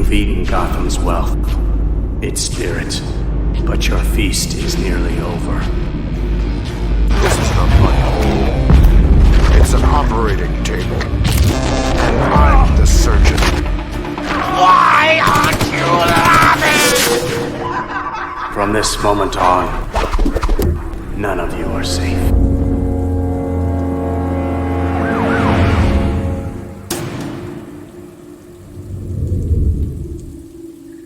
You've eaten Gotham's wealth, its spirit, but your feast is nearly over. This is not my home. It's an operating table. And I'm the surgeon. Why aren't you laughing? From this moment on, none of you are safe.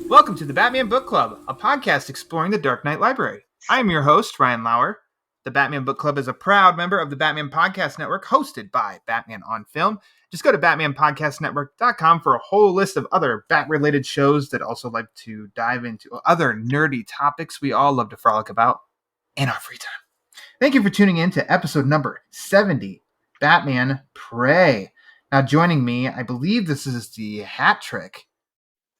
Welcome to the Batman Book Club, a podcast exploring the Dark Knight Library. I am your host, Ryan Lauer. The Batman Book Club is a proud member of the Batman Podcast Network, hosted by Batman on Film. Just go to batmanpodcastnetwork.com for a whole list of other Bat-related shows that also like to dive into other nerdy topics we all love to frolic about in our free time. Thank you for tuning in to episode number 70, Batman Pray. Now joining me, I believe this is the hat trick.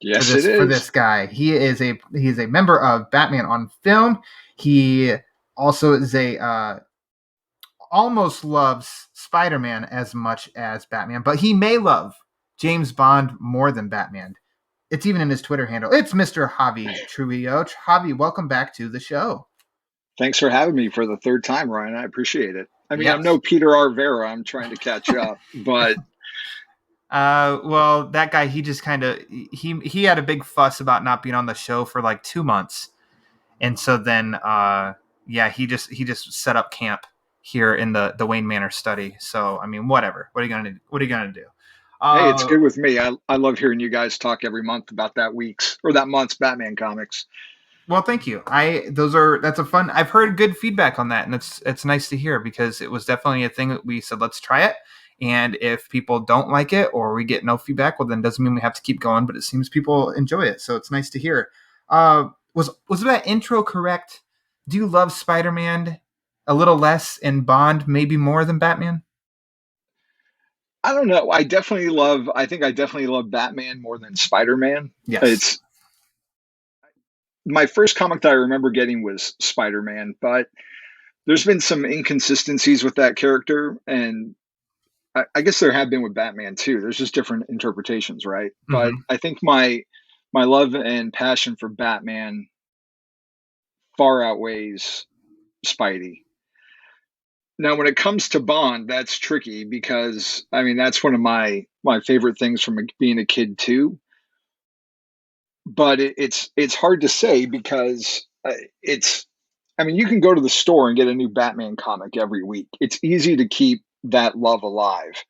Yes, it is. For this guy. He's a member of Batman on Film. He also is almost loves Spider-Man as much as Batman, but he may love James Bond more than Batman. It's even in his Twitter handle. It's Mr. Javi Trujillo. Javi, welcome back to the show. Thanks for having me for the third time, Ryan. I appreciate it. I mean, Yes. I'm no Peter R. Vera. I'm trying to catch up, but... Well, that guy, he just kind of, he had a big fuss about not being on the show for like 2 months. And so then, he just set up camp here in the Wayne Manor study. So, I mean, whatever. What are you going to do? Hey, it's good with me. I love hearing you guys talk every month about that month's Batman comics. Well, thank you. That's a fun, I've heard good feedback on that. And it's nice to hear because it was definitely a thing that we said, let's try it. And if people don't like it or we get no feedback, well, then it doesn't mean we have to keep going, but it seems people enjoy it. So it's nice to hear. Was that intro correct? Do you love Spider-Man a little less and Bond maybe more than Batman? I don't know. I definitely love Batman more than Spider-Man. Yes. It's my first comic that I remember getting was Spider-Man, but there's been some inconsistencies with that character, and I guess there have been with Batman too. There's just different interpretations, right? Mm-hmm. But I think my love and passion for Batman far outweighs Spidey. Now, when it comes to Bond, that's tricky because, I mean, that's one of my favorite things from being a kid too. But it's hard to say because you can go to the store and get a new Batman comic every week. It's easy to keep that love alive.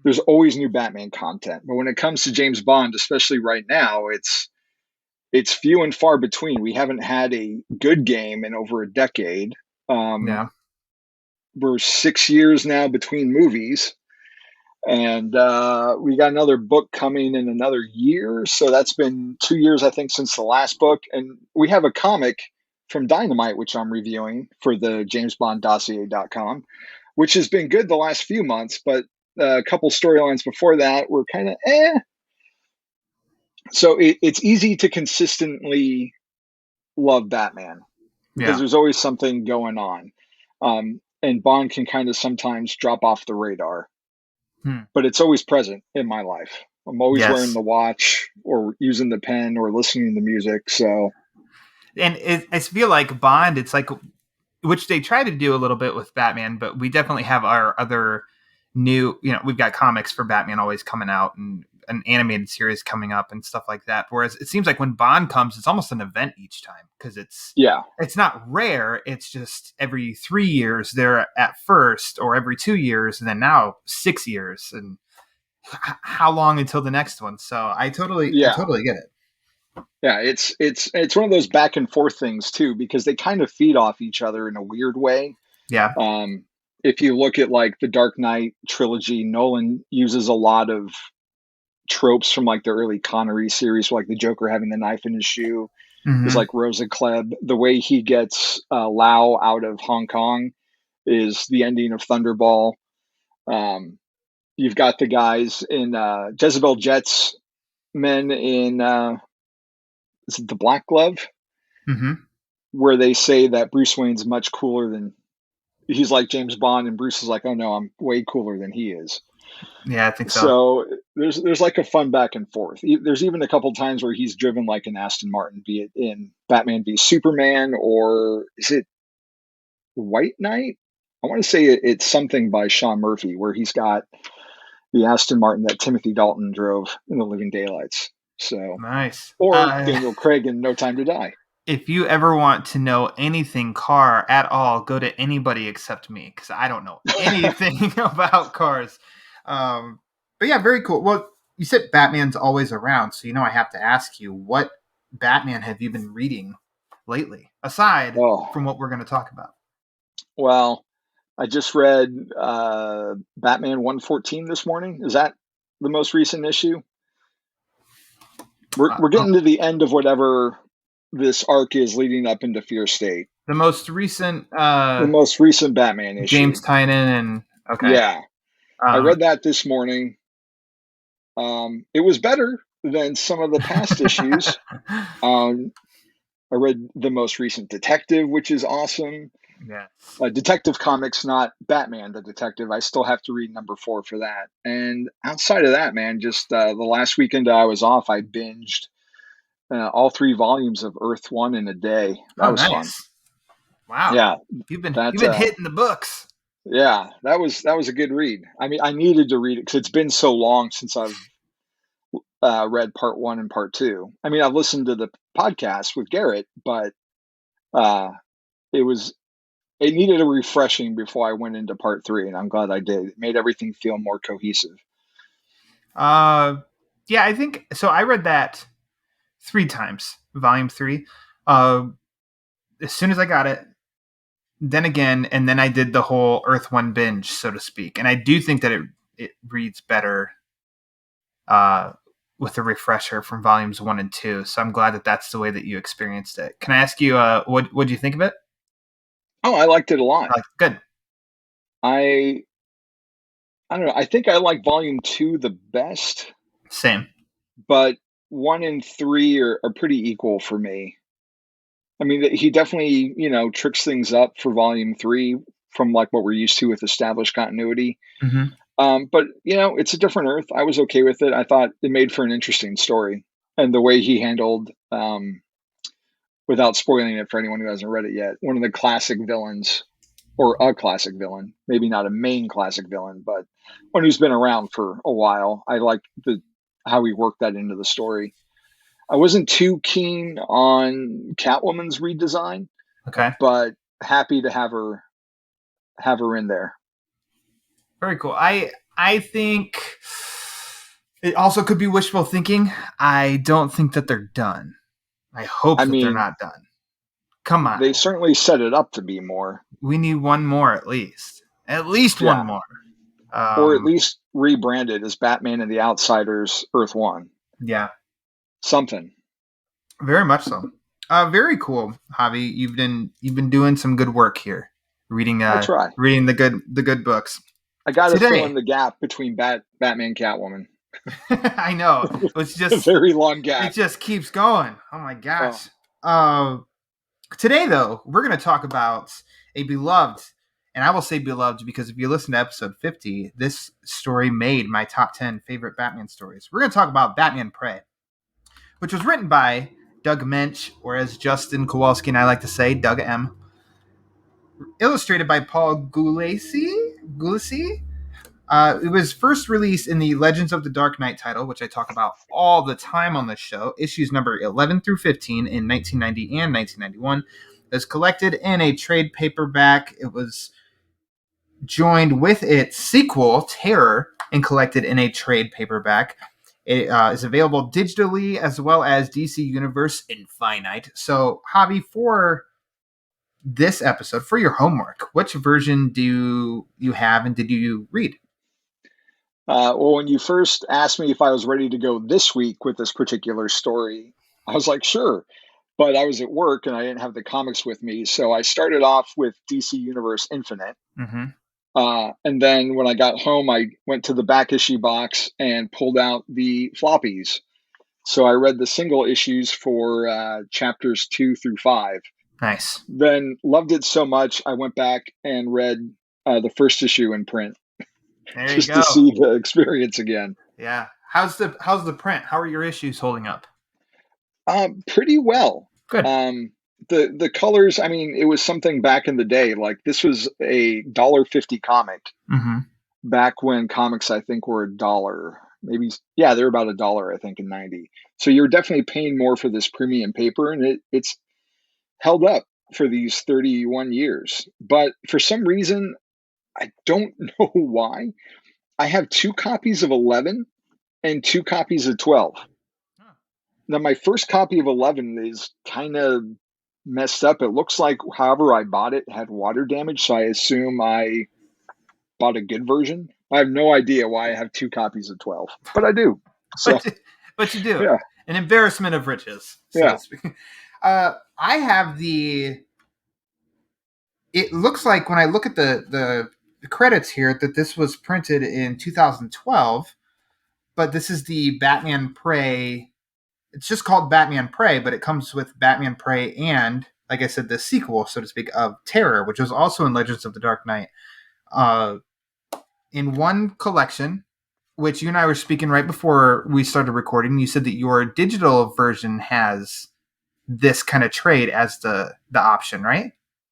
There's always new Batman content, but when it comes to James Bond, especially right now, it's few and far between. We haven't had a good game in over a decade. We're 6 years now between movies, and we got another book coming in another year, so that's been 2 years, I think, since the last book. And we have a comic from Dynamite, which I'm reviewing for the JamesBondDossier.com, which has been good the last few months, but a couple storylines before that were kind of So it's easy to consistently love Batman because there's always something going on. And Bond can kind of sometimes drop off the radar, but it's always present in my life. I'm always wearing the watch or using the pen or listening to music. So, and I feel like Bond, it's like, which they try to do a little bit with Batman, but we definitely have our other new, we've got comics for Batman always coming out and an animated series coming up and stuff like that. Whereas it seems like when Bond comes, it's almost an event each time because it's not rare. It's just every 3 years they're at first, or every 2 years, and then now 6 years, and how long until the next one? So I totally get it. Yeah, it's one of those back and forth things too, because they kind of feed off each other in a weird way. Yeah. If you look at like the Dark Knight trilogy, Nolan uses a lot of tropes from like the early Connery series, like the Joker having the knife in his shoe. Is like Rosa Klebb. The way he gets Lau out of Hong Kong is the ending of Thunderball. You've got the guys in Jezebel Jet's men in is it The Black Glove? Where they say that Bruce Wayne's much cooler than he's like James Bond, and Bruce is like, oh no, I'm way cooler than he is. Yeah, I think so. So there's like a fun back and forth. There's even a couple times where he's driven like an Aston Martin, be it in Batman v Superman, or is it White Knight? I want to say it's something by Sean Murphy where he's got the Aston Martin that Timothy Dalton drove in the Living Daylights. So, Nice. or Daniel Craig in No Time to Die. If you ever want to know anything car at all, go to anybody except me, because I don't know anything about cars. But yeah, very cool. Well, you said Batman's always around, so I have to ask you, what Batman have you been reading lately, aside Oh, from what we're going to talk about? well, I just read Batman 114 this morning. Is that the most recent issue? We're getting to the end of whatever this arc is leading up into Fear State. The most recent The most recent Batman issue. James Tynion and okay. Yeah. I read that this morning. It was better than some of the past issues. I read the most recent Detective, which is awesome. Yes. Detective Comics, not Batman the Detective. I still have to read number 4 for that. And outside of that, man, just the last weekend I was off, I binged all 3 volumes of Earth One in a day. That was fun. Wow. Yeah, you've been hitting the books. Yeah, that was a good read. I mean, I needed to read it because it's been so long since I've read part 1 and part 2. I mean, I've listened to the podcast with Garrett, but it needed a refreshing before I went into part 3, and I'm glad I did. It made everything feel more cohesive. Yeah, I think so. I read that 3 times, volume 3. As soon as I got it, then again, and then I did the whole Earth One binge, so to speak. And I do think that it reads better with a refresher from volumes 1 and 2. So I'm glad that that's the way that you experienced it. Can I ask you, what do you think of it? Oh, I liked it a lot. Good. I don't know. I think I like volume 2 the best. Same. But 1 and 3 are pretty equal for me. I mean, he definitely, tricks things up for volume 3 from like what we're used to with established continuity. Mm-hmm. But it's a different Earth. I was okay with it. I thought it made for an interesting story, and the way he handled, without spoiling it for anyone who hasn't read it yet, one of the classic villains, or a classic villain, maybe not a main classic villain, but one who's been around for a while. I like how he worked that into the story. I wasn't too keen on Catwoman's redesign. Okay. But happy to have her in there. Very cool. I think it also could be wishful thinking. I don't think that they're done. I hope they're not done. Come on. They certainly set it up to be more. We need one more at least. At least one more. Or at least rebranded as Batman and the Outsiders Earth One. Yeah. Something. Very much so. Very cool, Javi. You've been doing some good work here. Reading reading the good books. I got to fill in the gap between Batman Catwoman. I know. It's just a very long gap. It just keeps going. Oh my gosh. Today though, we're going to talk about a beloved, and I will say beloved because if you listen to episode 50, this story made my top 10 favorite Batman stories. We're going to talk about Batman Prey, which was written by Doug Mensch, or as Justin Kowalski and I like to say, Doug M. Illustrated by Paul Gulacy. It was first released in the Legends of the Dark Knight title, which I talk about all the time on this show, issues number 11 through 15 in 1990 and 1991. It was collected in a trade paperback. It was joined with its sequel, Terror, and collected in a trade paperback. It is available digitally as well as DC Universe Infinite. So, Javi, for this episode, for your homework, which version do you have and did you read? Well, when you first asked me if I was ready to go this week with this particular story, I was like, sure. But I was at work and I didn't have the comics with me. So I started off with DC Universe Infinite. Mm-hmm. And then when I got home, I went to the back issue box and pulled out the floppies. So I read the single issues for chapters 2 through 5. Nice. Then loved it so much, I went back and read the first issue in print. There you just go. to see the experience again. Yeah. How's the print? How are your issues holding up? Pretty well. Good. The colors, I mean, it was something back in the day. Like this was a $1.50 comic Mm-hmm. back when comics, I think, were $1. Maybe, yeah, they're about $1, I think, in 90. So you're definitely paying more for this premium paper, and it's held up for these 31 years. But for some reason, I don't know why. I have 2 copies of 11 and 2 copies of 12. Huh. Now, my first copy of 11 is kind of messed up. It looks like however I bought it had water damage, so I assume I bought a good version. I have no idea why I have 2 copies of 12, but I do. So, But you do. yeah. An embarrassment of riches, so Yeah. to speak. I have the. It looks like when I look at the credits here that this was printed in 2012, but this is the Batman Prey. It's just called Batman Prey, but it comes with Batman Prey and, like I said, the sequel, so to speak, of Terror, which was also in Legends of the Dark Knight, in one collection. Which you and I were speaking right before we started recording. You said that your digital version has this kind of trade as the option, right?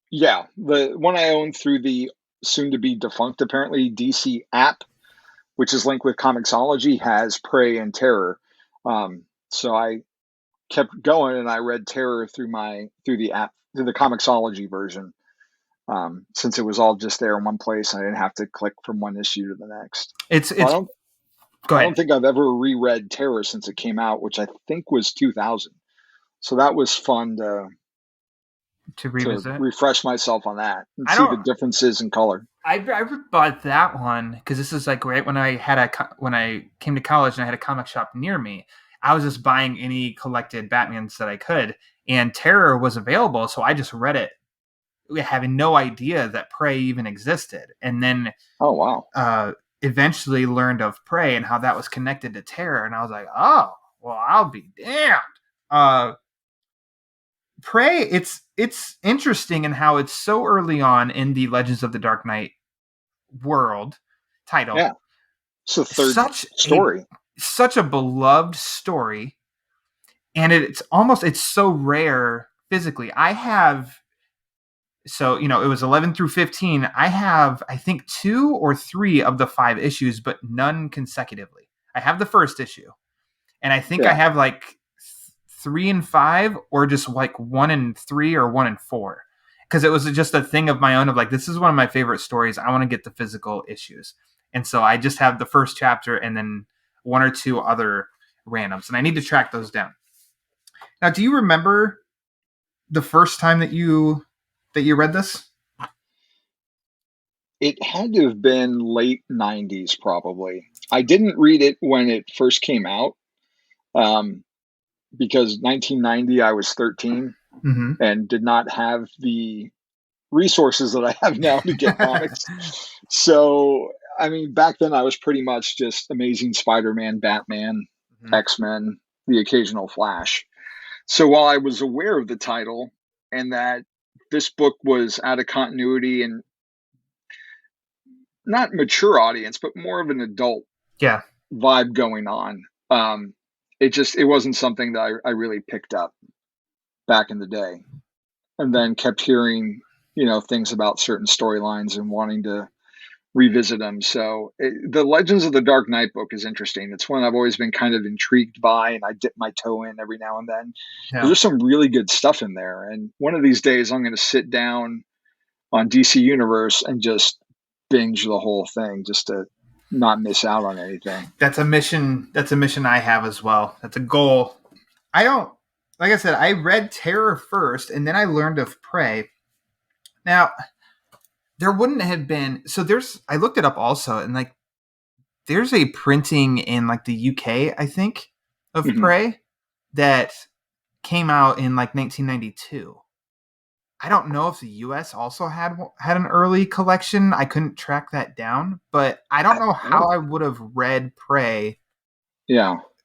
Yeah. The one I own through the soon to be defunct, apparently, DC app, which is linked with Comixology, has Prey and Terror. So I kept going and I read Terror through the app, through the Comixology version. Since it was all just there in one place, I didn't have to click from one issue to the next. It's Go I ahead. don't think I've ever reread Terror since it came out, which I think was 2000. So that was fun To to revisit. refresh myself on that and I see the don't. differences in color. I bought that one because this is like right when when I came to college and I had a comic shop near me. I was just buying any collected Batmans that I could, and Terror was available, so I just read it, having no idea that Prey even existed, and then Oh, wow. Eventually learned of Prey and how that was connected to Terror, and I was like, oh, well, I'll be damned. Prey, it's interesting in how it's so early on in the Legends of the Dark Knight world title. Yeah. It's the third story. Such a beloved story, and it's so rare physically. It was 11 through 15. I have, I think, 2 or 3 of the 5 issues, but none consecutively. I have the first issue, and I think I have like 3 and 5, or just like 1 and 3 or 1 and 4, because it was just a thing of my own of like, this is one of my favorite stories. I want to get the physical issues, and so I just have the first chapter and then 1 or 2 other randoms, and I need to track those down. Now, do you remember the first time that you read this? It had to have been late 90s, probably. I didn't read it when it first came out because 1990, I was 13 and did not have the resources that I have now to get comics. So, I mean, back then I was pretty much just Amazing Spider-Man, Batman, X-Men, the occasional Flash. So while I was aware of the title and that this book was out of continuity and not mature audience, but more of an adult vibe going on, it wasn't something that I really picked up back in the day, and then kept hearing, things about certain storylines and wanting to revisit them. So the Legends of the Dark Knight book is interesting. It's one I've always been kind of intrigued by, and I dip my toe in every now and then. Yeah. There's some really good stuff in there, and one of these days I'm going to sit down on DC Universe and just binge the whole thing, just to not miss out on anything. That's a mission I have as well. That's a goal. Like I said, I read Terror first, and then I learned of Prey. Now, there wouldn't have been, I looked it up also, and like there's a printing in like the UK, I think, of Prey that came out in like 1992. I don't know if the US also had an early collection. I couldn't track that down, but I don't know how I would have read Prey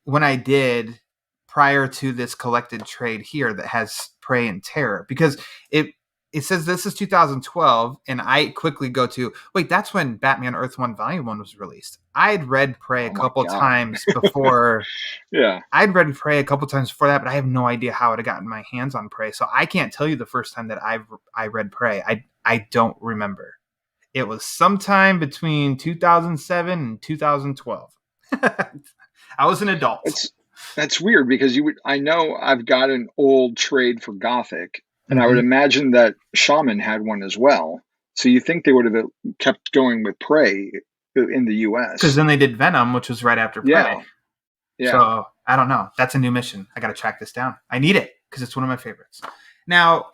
when I did prior to this collected trade here that has Prey and Terror, because it it says this is 2012, and I quickly go to, wait, that's when Batman Earth 1 Volume 1 was released. I had read Prey a Oh my couple God. times before. Yeah. I'd read Prey a couple times before that, but I have no idea how I'd have gotten my hands on Prey. So I can't tell you the first time that I read Prey. I don't remember. It was sometime between 2007 and 2012. I was an adult. That's weird because I know I've got an old trade for Gothic, and I would Mhm. imagine that Shaman had one as well. So you think they would have kept going with Prey in the US? Because then they did Venom, which was right after Prey. Yeah. Yeah. So I don't know. That's a new mission. I got to track this down. I need it because it's one of my favorites. Now,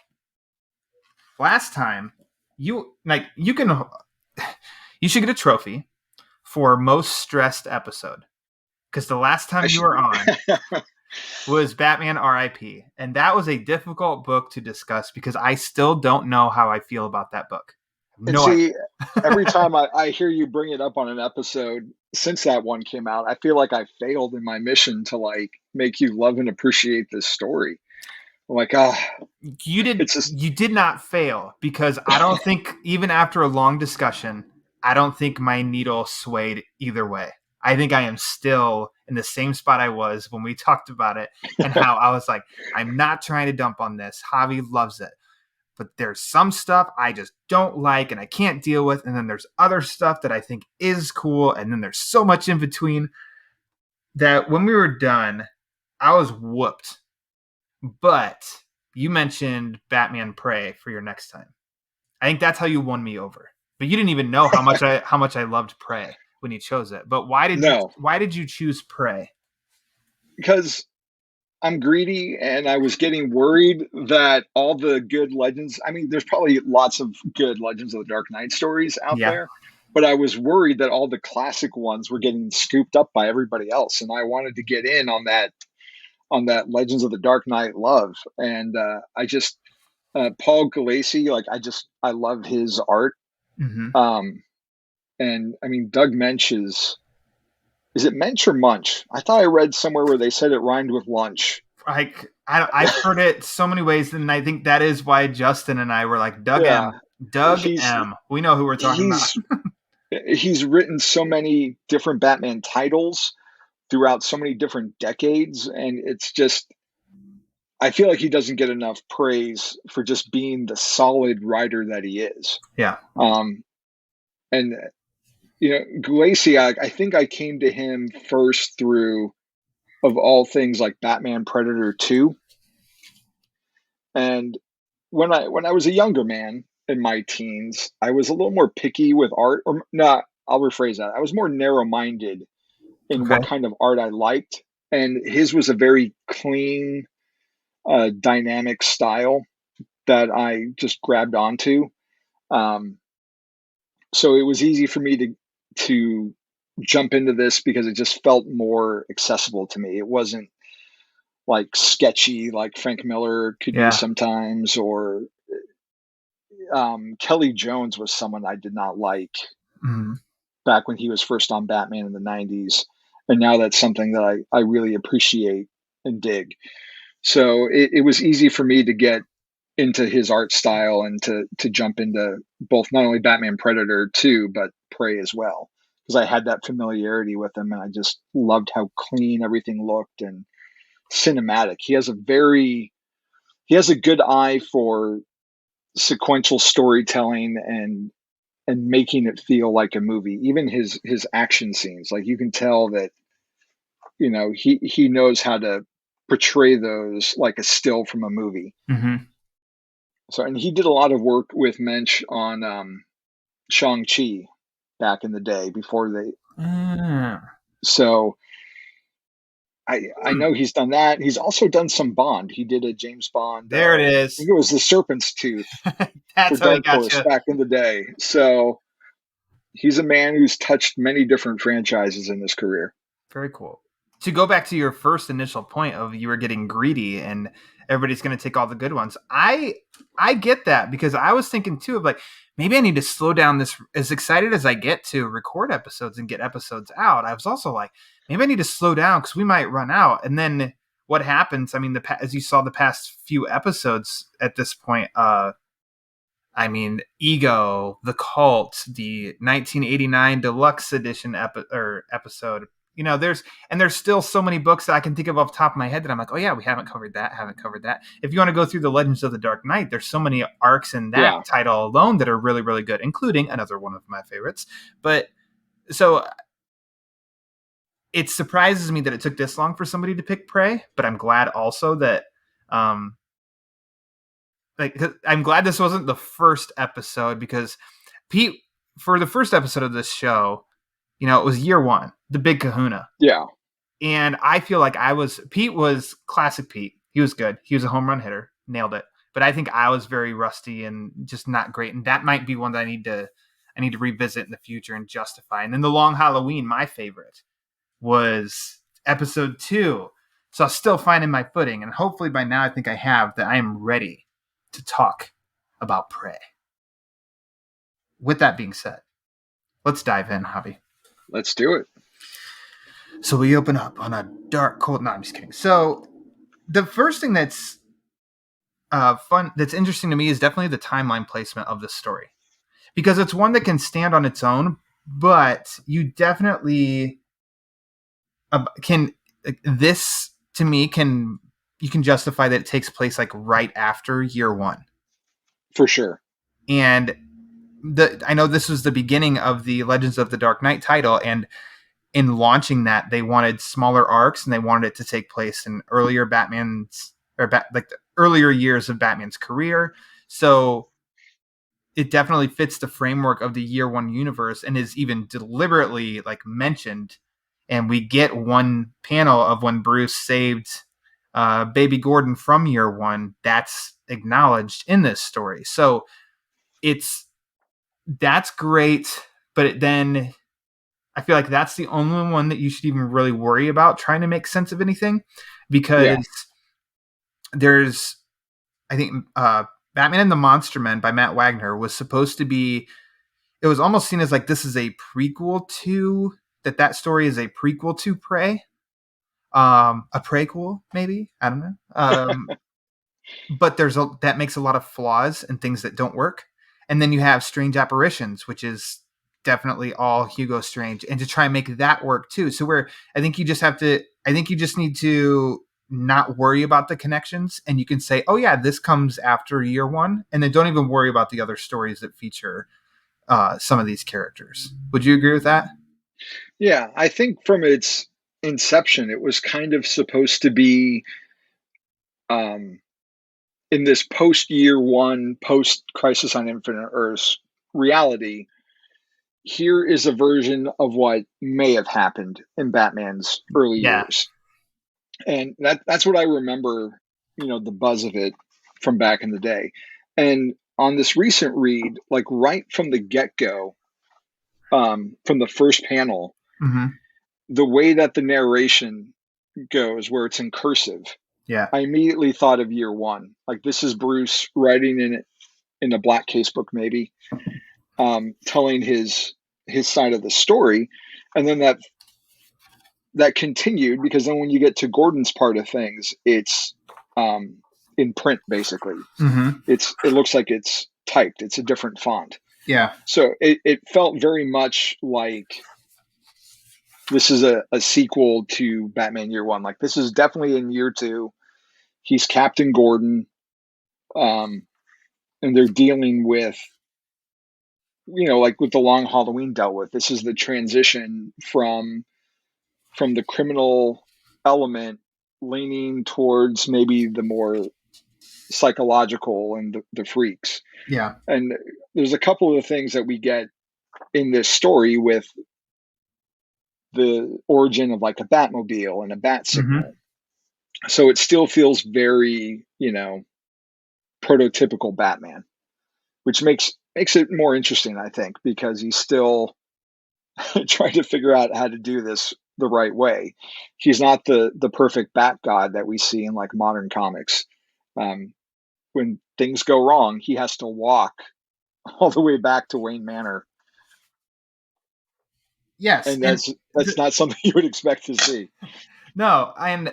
last time you should get a trophy for most stressed episode, because the last time you were on was Batman R.I.P. and that was a difficult book to discuss because I still don't know how I feel about that book. And see, every time I hear you bring it up on an episode since that one came out, I feel like I failed in my mission to like make you love and appreciate this story. I'm like, you did not fail, because I don't think, even after a long discussion, I don't think my needle swayed either way. I think I am still in the same spot I was when we talked about it, and how I was like, I'm not trying to dump on this. Javi loves it. But there's some stuff I just don't like and I can't deal with. And then there's other stuff that I think is cool. And then there's so much in between that when we were done, I was whooped. But you mentioned Batman Prey for your next time. I think that's how you won me over. But you didn't even know how much I loved Prey when you chose it. But why did you choose Prey? Because I'm greedy, and I was getting worried that all the good Legends, I mean, there's probably lots of good Legends of the Dark Knight stories out there, but I was worried that all the classic ones were getting scooped up by everybody else, and I wanted to get in on that Legends of the Dark Knight love. And I just Paul Gulacy, like I love his art. Mm-hmm. And I mean, Doug Mensch is it Mensch or Munch? I thought I read somewhere where they said it rhymed with lunch. I've heard it so many ways, and I think that is why Justin and I were like, Doug M. We know who we're talking about. He's written so many different Batman titles throughout so many different decades, and it's just, I feel like he doesn't get enough praise for just being the solid writer that he is. Yeah. And Gulacy, I think I came to him first through, of all things, like Batman Predator 2. And when I was a younger man in my teens, I was a little more picky with art. Or not, I'll rephrase that. I was more narrow-minded in what kind of art I liked. And his was a very clean, dynamic style that I just grabbed onto. So it was easy for me to jump into this because it just felt more accessible to me. It wasn't like sketchy like Frank Miller could be sometimes, or Kelly Jones was someone I did not like back when he was first on Batman in the 90s. And now that's something that I really appreciate and dig. So it was easy for me to get into his art style and to jump into both, not only Batman Predator 2, but Prey as well, because I had that familiarity with him, and I just loved how clean everything looked and cinematic. He has a good eye for sequential storytelling and making it feel like a movie. Even his action scenes, like you can tell that he knows how to portray those like a still from a movie. So, and he did a lot of work with Mensch on Shang-Chi back in the day before they. So I know he's done that. He's also done some Bond. He did a James Bond. There it is. I think it was The Serpent's Tooth. That's for Dark Horse back in the day. So he's a man who's touched many different franchises in his career. Very cool. To go back to your first initial point of you were getting greedy and everybody's going to take all the good ones. I get that, because I was thinking too of like, maybe I need to slow down this. As excited as I get to record episodes and get episodes out, I was also like, maybe I need to slow down because we might run out. And then what happens? I mean, as you saw the past few episodes at this point, I mean, Ego, The Cult, the 1989 Deluxe Edition episode. You know, there's still so many books that I can think of off the top of my head that I'm like, oh yeah, we haven't covered that, haven't covered that. If you want to go through the Legends of the Dark Knight, there's so many arcs in that Yeah. title alone that are really, really good, including another one of my favorites. But so it surprises me that it took this long for somebody to pick Prey, but I'm glad also that I'm glad this wasn't the first episode, because Pete, for the first episode of this show, you know, it was year one, the big kahuna. Yeah. And I feel like Pete was classic Pete. He was good. He was a home run hitter, nailed it. But I think I was very rusty and just not great. And that might be one that I need to revisit in the future and justify. And then The Long Halloween, my favorite, was episode 2. So I'm still finding my footing. And hopefully by now I think I have, that I am ready to talk about Prey. With that being said, let's dive in, Javi. Let's do it. So we open up on a dark, cold... No, I'm just kidding. So the first thing that's fun, that's interesting to me, is definitely the timeline placement of this story. Because it's one that can stand on its own, but you definitely can... This, to me, you can justify that it takes place like right after year one. For sure. And I know this was the beginning of the Legends of the Dark Knight title, and in launching that, they wanted smaller arcs, and they wanted it to take place in earlier the earlier years of Batman's career. So it definitely fits the framework of the year one universe, and is even deliberately like mentioned. And we get one panel of when Bruce saved Baby Gordon from year one. That's acknowledged in this story. So that's great. But then I feel like that's the only one that you should even really worry about trying to make sense of anything, because there's, I think, Batman and the Monster Men by Matt Wagner was supposed to be, it was almost seen as like this is a prequel to, that story is a prequel to Prey. A prequel, maybe, I don't know. But that makes a lot of flaws and things that don't work. And then you have Strange Apparitions, which is definitely all Hugo Strange, and to try and make that work too. So I think you just need to not worry about the connections, and you can say, oh yeah, this comes after year one, and then don't even worry about the other stories that feature some of these characters. Would you agree with that? Yeah, I think from its inception, it was kind of supposed to be in this post-year one, post-Crisis on Infinite Earths reality. Here is a version of what may have happened in Batman's early years. And that's what I remember, the buzz of it from back in the day. And on this recent read, like right from the get-go, from the first panel, the way that the narration goes, where it's in cursive, I immediately thought of year one. Like, this is Bruce writing in a black case book, maybe, telling his side of the story. And then that continued, because then when you get to Gordon's part of things, it's in print, basically. It looks like it's typed. It's a different font. Yeah. So it felt very much like this is a sequel to Batman Year One. Like, this is definitely in year two. He's Captain Gordon. And they're dealing with, like with the Long Halloween dealt with. This is the transition from the criminal element leaning towards maybe the more psychological and the freaks. Yeah. And there's a couple of the things that we get in this story with the origin of like a Batmobile and a bat signal. So it still feels very, prototypical Batman, which makes it more interesting, I think, because he's still trying to figure out how to do this the right way. He's not the perfect bat god that we see in like modern comics. When things go wrong, he has to walk all the way back to Wayne Manor. Yes. And that's not something you would expect to see. No, and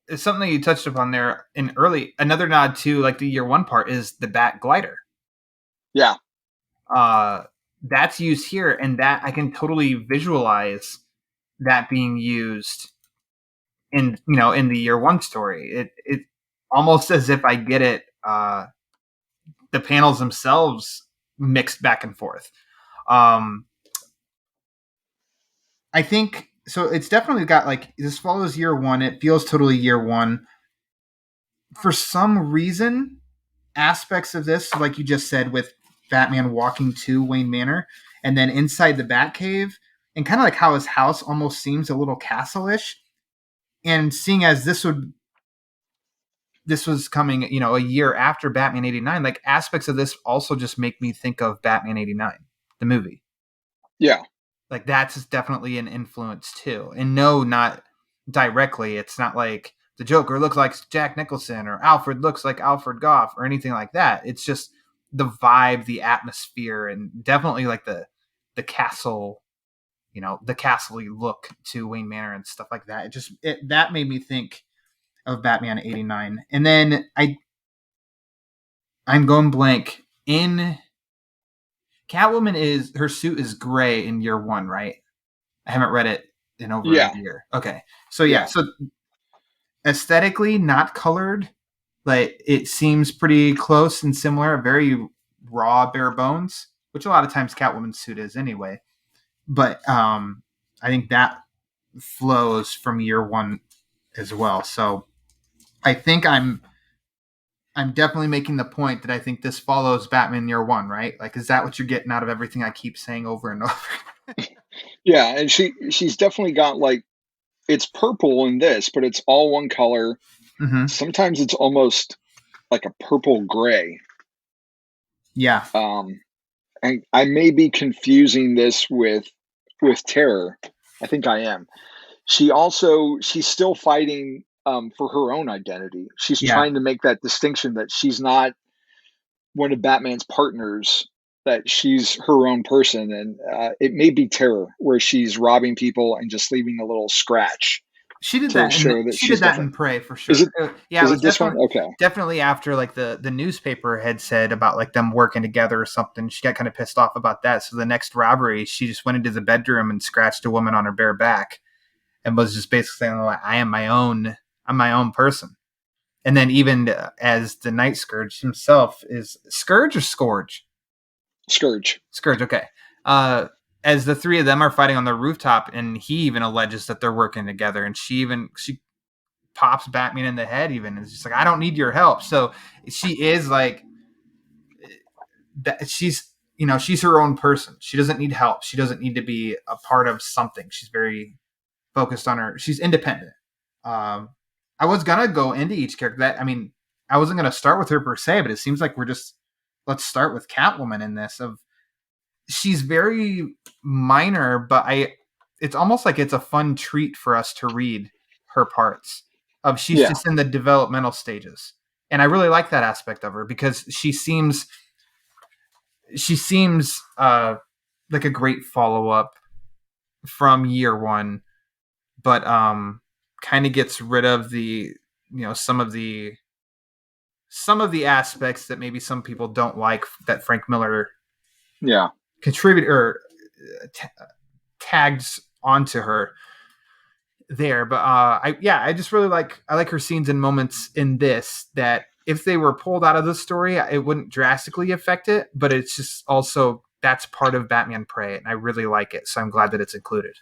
it's something you touched upon there another nod to like the year one part is the Bat glider. Yeah. That's used here, and that I can totally visualize that being used in in the year one story. It almost as if I get it. The panels themselves mixed back and forth. Um, I think so. It's definitely got like this follows year one. It feels totally year one. For some reason, aspects of this, like you just said, with Batman walking to Wayne Manor and then inside the Batcave, and kind of like how his house almost seems a little castle-ish. And seeing as this was coming, a year after Batman 89, like aspects of this also just make me think of Batman 89, the movie. Yeah. Like that's definitely an influence too. And no, not directly. It's not like the Joker looks like Jack Nicholson or Alfred looks like Alfred Goff or anything like that. It's just the vibe, the atmosphere, and definitely like the castle, the castle-y look to Wayne Manor and stuff like that. That made me think of Batman 89. And then I'm going blank. In Catwoman her suit is gray in year one, right? I haven't read it in over Yeah. a year. Okay. So yeah, Yeah. so aesthetically not colored, like it seems pretty close and similar, very raw, bare bones, which a lot of times Catwoman's suit is anyway. But I think that flows from year one as well. So I think I'm definitely making the point that I think this follows Batman year one, right? Like, is that what you're getting out of everything I keep saying over and over? Yeah. And she's definitely got like, it's purple in this, but it's all one color. Mm-hmm. Sometimes it's almost like a purple gray. Yeah. And I may be confusing this with Terror. I think I am. She's still fighting for her own identity. She's Yeah. trying to make that distinction that she's not one of Batman's partners, that she's her own person. And it may be Terror, where she's robbing people and just leaving a little scratch She did to that. show that She did she's that different. in Prey for sure. Is it? Yeah, Is it it was this one? Okay. definitely after like the newspaper had said about like them working together or something. She got kind of pissed off about that. So the next robbery, she just went into the bedroom and scratched a woman on her bare back, and was just basically saying like, I'm my own person. And then even as the Night Scourge himself is Scourge or Scourge? Scourge. Scourge, okay. As the three of them are fighting on the rooftop, and he even alleges that they're working together, and she pops Batman in the head even. It's just like, I don't need your help. So she is like, she's she's her own person. She doesn't need help. She doesn't need to be a part of something. She's very focused on her. She's independent. I was gonna go into each character. I wasn't gonna start with her per se, but it seems like let's start with Catwoman in this. She's very minor, but it's almost like it's a fun treat for us to read her parts. She's just in the developmental stages, and I really like that aspect of her because she seems like a great follow up from year one, but kind of gets rid of the some of the aspects that maybe some people don't like that Frank Miller contributed or tagged onto her there. But I just really like her scenes and moments in this that if they were pulled out of the story, it wouldn't drastically affect it, but it's just also that's part of Batman Prey, and I really like it, so I'm glad that it's included.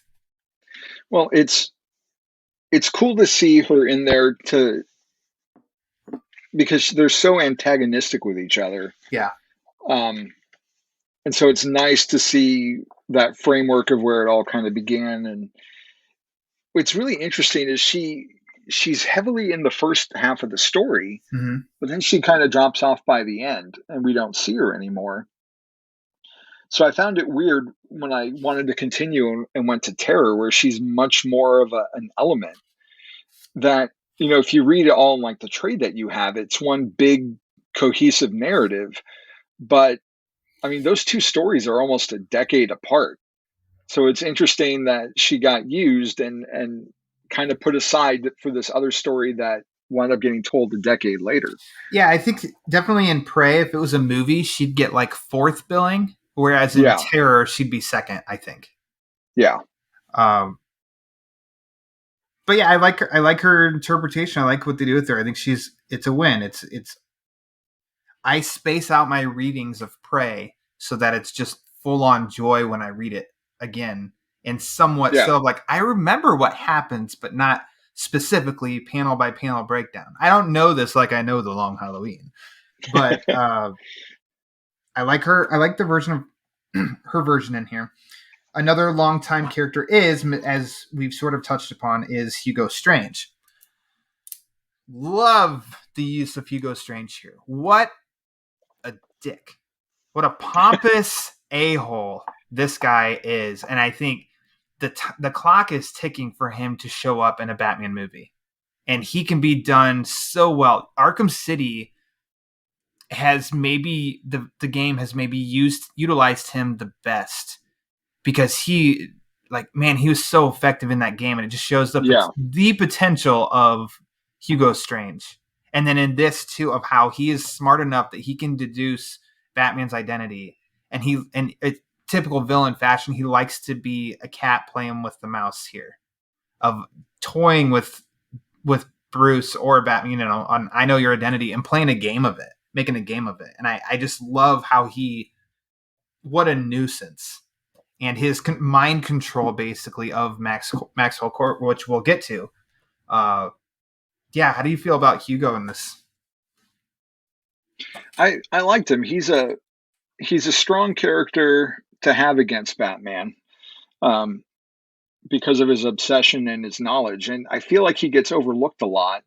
Well, it's cool to see her in there because they're so antagonistic with each other. Yeah. And so it's nice to see that framework of where it all kind of began. And what's really interesting is she's heavily in the first half of the story, but then she kind of drops off by the end and we don't see her anymore. So I found it weird when I wanted to continue and went to Terror, where she's much more of an element that, if you read it all in like the trade that you have, it's one big cohesive narrative. But those two stories are almost a decade apart. So it's interesting that she got used and kind of put aside for this other story that wound up getting told a decade later. Yeah, I think definitely in Prey, if it was a movie, she'd get like fourth billing, whereas in Terror, she'd be second, I think. Yeah. But yeah, I like her interpretation. I like what they do with her. I think it's a win. It's I space out my readings of Prey so that it's just full on joy when I read it again, and somewhat so like I remember what happens, but not specifically panel by panel breakdown. I don't know this like I know The Long Halloween, but I like her. I like the version of her version in here. Another longtime character is, as we've sort of touched upon, is Hugo Strange. Love the use of Hugo Strange here. What a dick. What a pompous a-hole this guy is. And I think the clock is ticking for him to show up in a Batman movie. And he can be done so well. Arkham City has maybe, the game has maybe utilized him the best. Because he was so effective in that game, and it just shows up the potential of Hugo Strange. And then in this too, of how he is smart enough that he can deduce Batman's identity, and in typical villain fashion, he likes to be a cat playing with the mouse here, of toying with Bruce or Batman, on I know your identity, and playing a game of it, making a game of it. And I just love how what a nuisance. And his mind control, basically, of Maxwell Court, which we'll get to. How do you feel about Hugo in this? I liked him. He's a strong character to have against Batman, because of his obsession and his knowledge. And I feel like he gets overlooked a lot,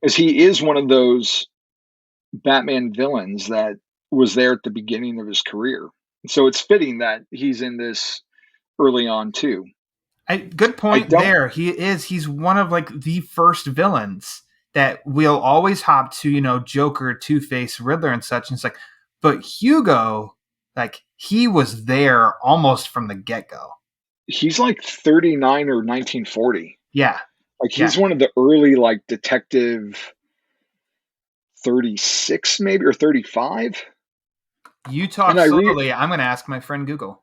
as he is one of those Batman villains that was there at the beginning of his career. So it's fitting that he's in this early on too. Good point there. He's one of like the first villains that we'll always hop to, Joker, Two-Face, Riddler and such. And it's like, but Hugo, like he was there almost from the get-go. He's like 39 or 1940. Yeah. Like he's one of the early like detective 36 maybe, or 35. You talk slowly. I'm going to ask my friend Google.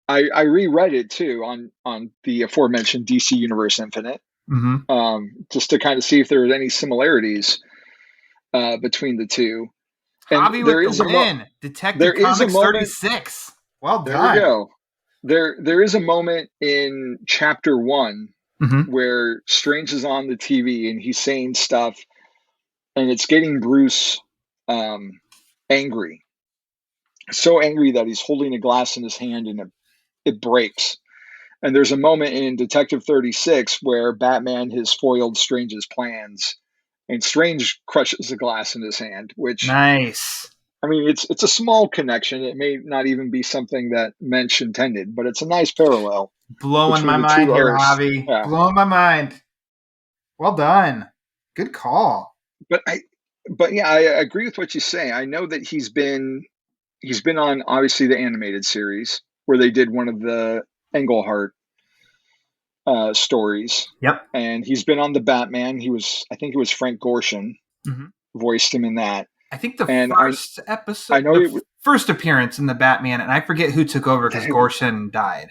I reread it too on the aforementioned DC Universe Infinite, just to kind of see if there were any similarities between the two. Javi with the win. Detective Comics 36. Well done. There we go. There is a moment in chapter 1 where Strange is on the TV and he's saying stuff, and it's getting Bruce angry. So angry that he's holding a glass in his hand and it breaks. And there's a moment in Detective 36 where Batman has foiled Strange's plans, and Strange crushes the glass in his hand, which nice. I mean, it's a small connection. It may not even be something that Mensch intended, but it's a nice parallel. Blowing my mind here, Javi. Yeah. Blowing my mind. Well done. Good call. But I agree with what you say. I know that he's been on obviously the animated series where they did one of the Englehart stories. Yep. And he's been on the Batman. I think it was Frank Gorshin voiced him in that. I think the first episode, first appearance in the Batman, and I forget who took over because Gorshin died.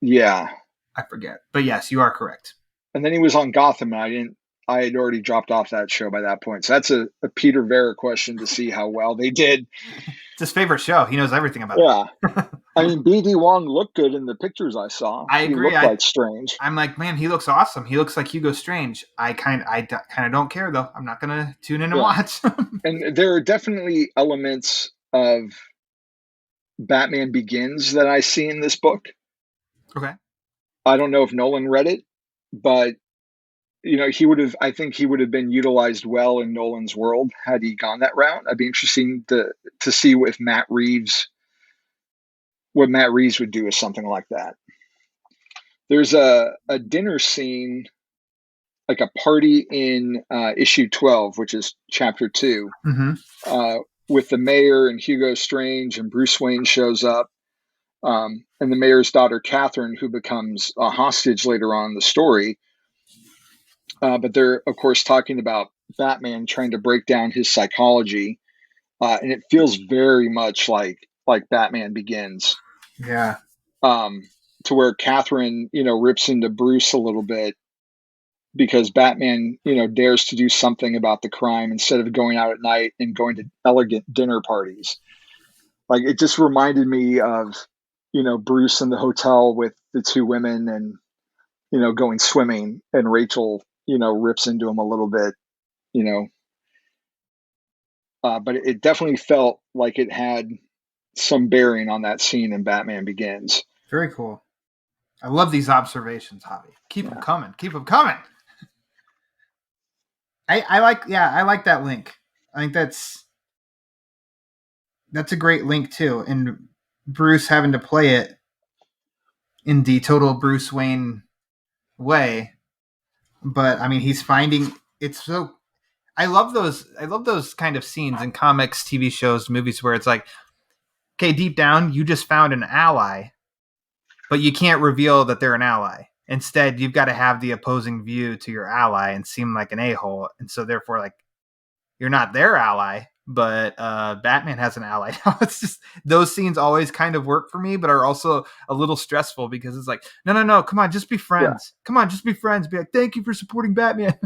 Yeah. I forget. But yes, you are correct. And then he was on Gotham, and I had already dropped off that show by that point. So that's a Peter Vera question to see how well they did. It's his favorite show. He knows everything about it. Yeah. I mean, B.D. Wong looked good in the pictures I saw. I agree. He looked like Strange. I'm like, man, he looks awesome. He looks like Hugo Strange. I kind of don't care, though. I'm not going to tune in and watch. And there are definitely elements of Batman Begins that I see in this book. Okay. I don't know if Nolan read it, but I think he would have been utilized well in Nolan's world had he gone that route. I'd be interesting to see what Matt Reeves would do with something like that. There's a dinner scene, like a party in issue 12, which is chapter 2, with the mayor and Hugo Strange, and Bruce Wayne shows up, and the mayor's daughter, Catherine, who becomes a hostage later on in the story. But they're, of course, talking about Batman trying to break down his psychology, and it feels very much like Batman Begins, Yeah. um, to where Catherine, rips into Bruce a little bit because Batman, dares to do something about the crime instead of going out at night and going to elegant dinner parties. Like, it just reminded me of, Bruce in the hotel with the two women and, going swimming, and Rachel, rips into him a little bit, you know. But it definitely felt like it had some bearing on that scene in Batman Begins. Very cool. I love these observations, Javi. Keep them coming. Keep them coming. I like that link. I think that's a great link too. And Bruce having to play it in the total Bruce Wayne way. But I mean, he's finding it's so. I love those kind of scenes in comics, TV shows, movies where it's like, okay, deep down, you just found an ally, but you can't reveal that they're an ally. Instead, you've got to have the opposing view to your ally and seem like an a-hole. And so therefore, like, you're not their ally, but Batman has an ally. It's just, those scenes always kind of work for me, but are also a little stressful because it's like, no, come on, just be friends. Yeah. Come on, just be friends. Be like, thank you for supporting Batman.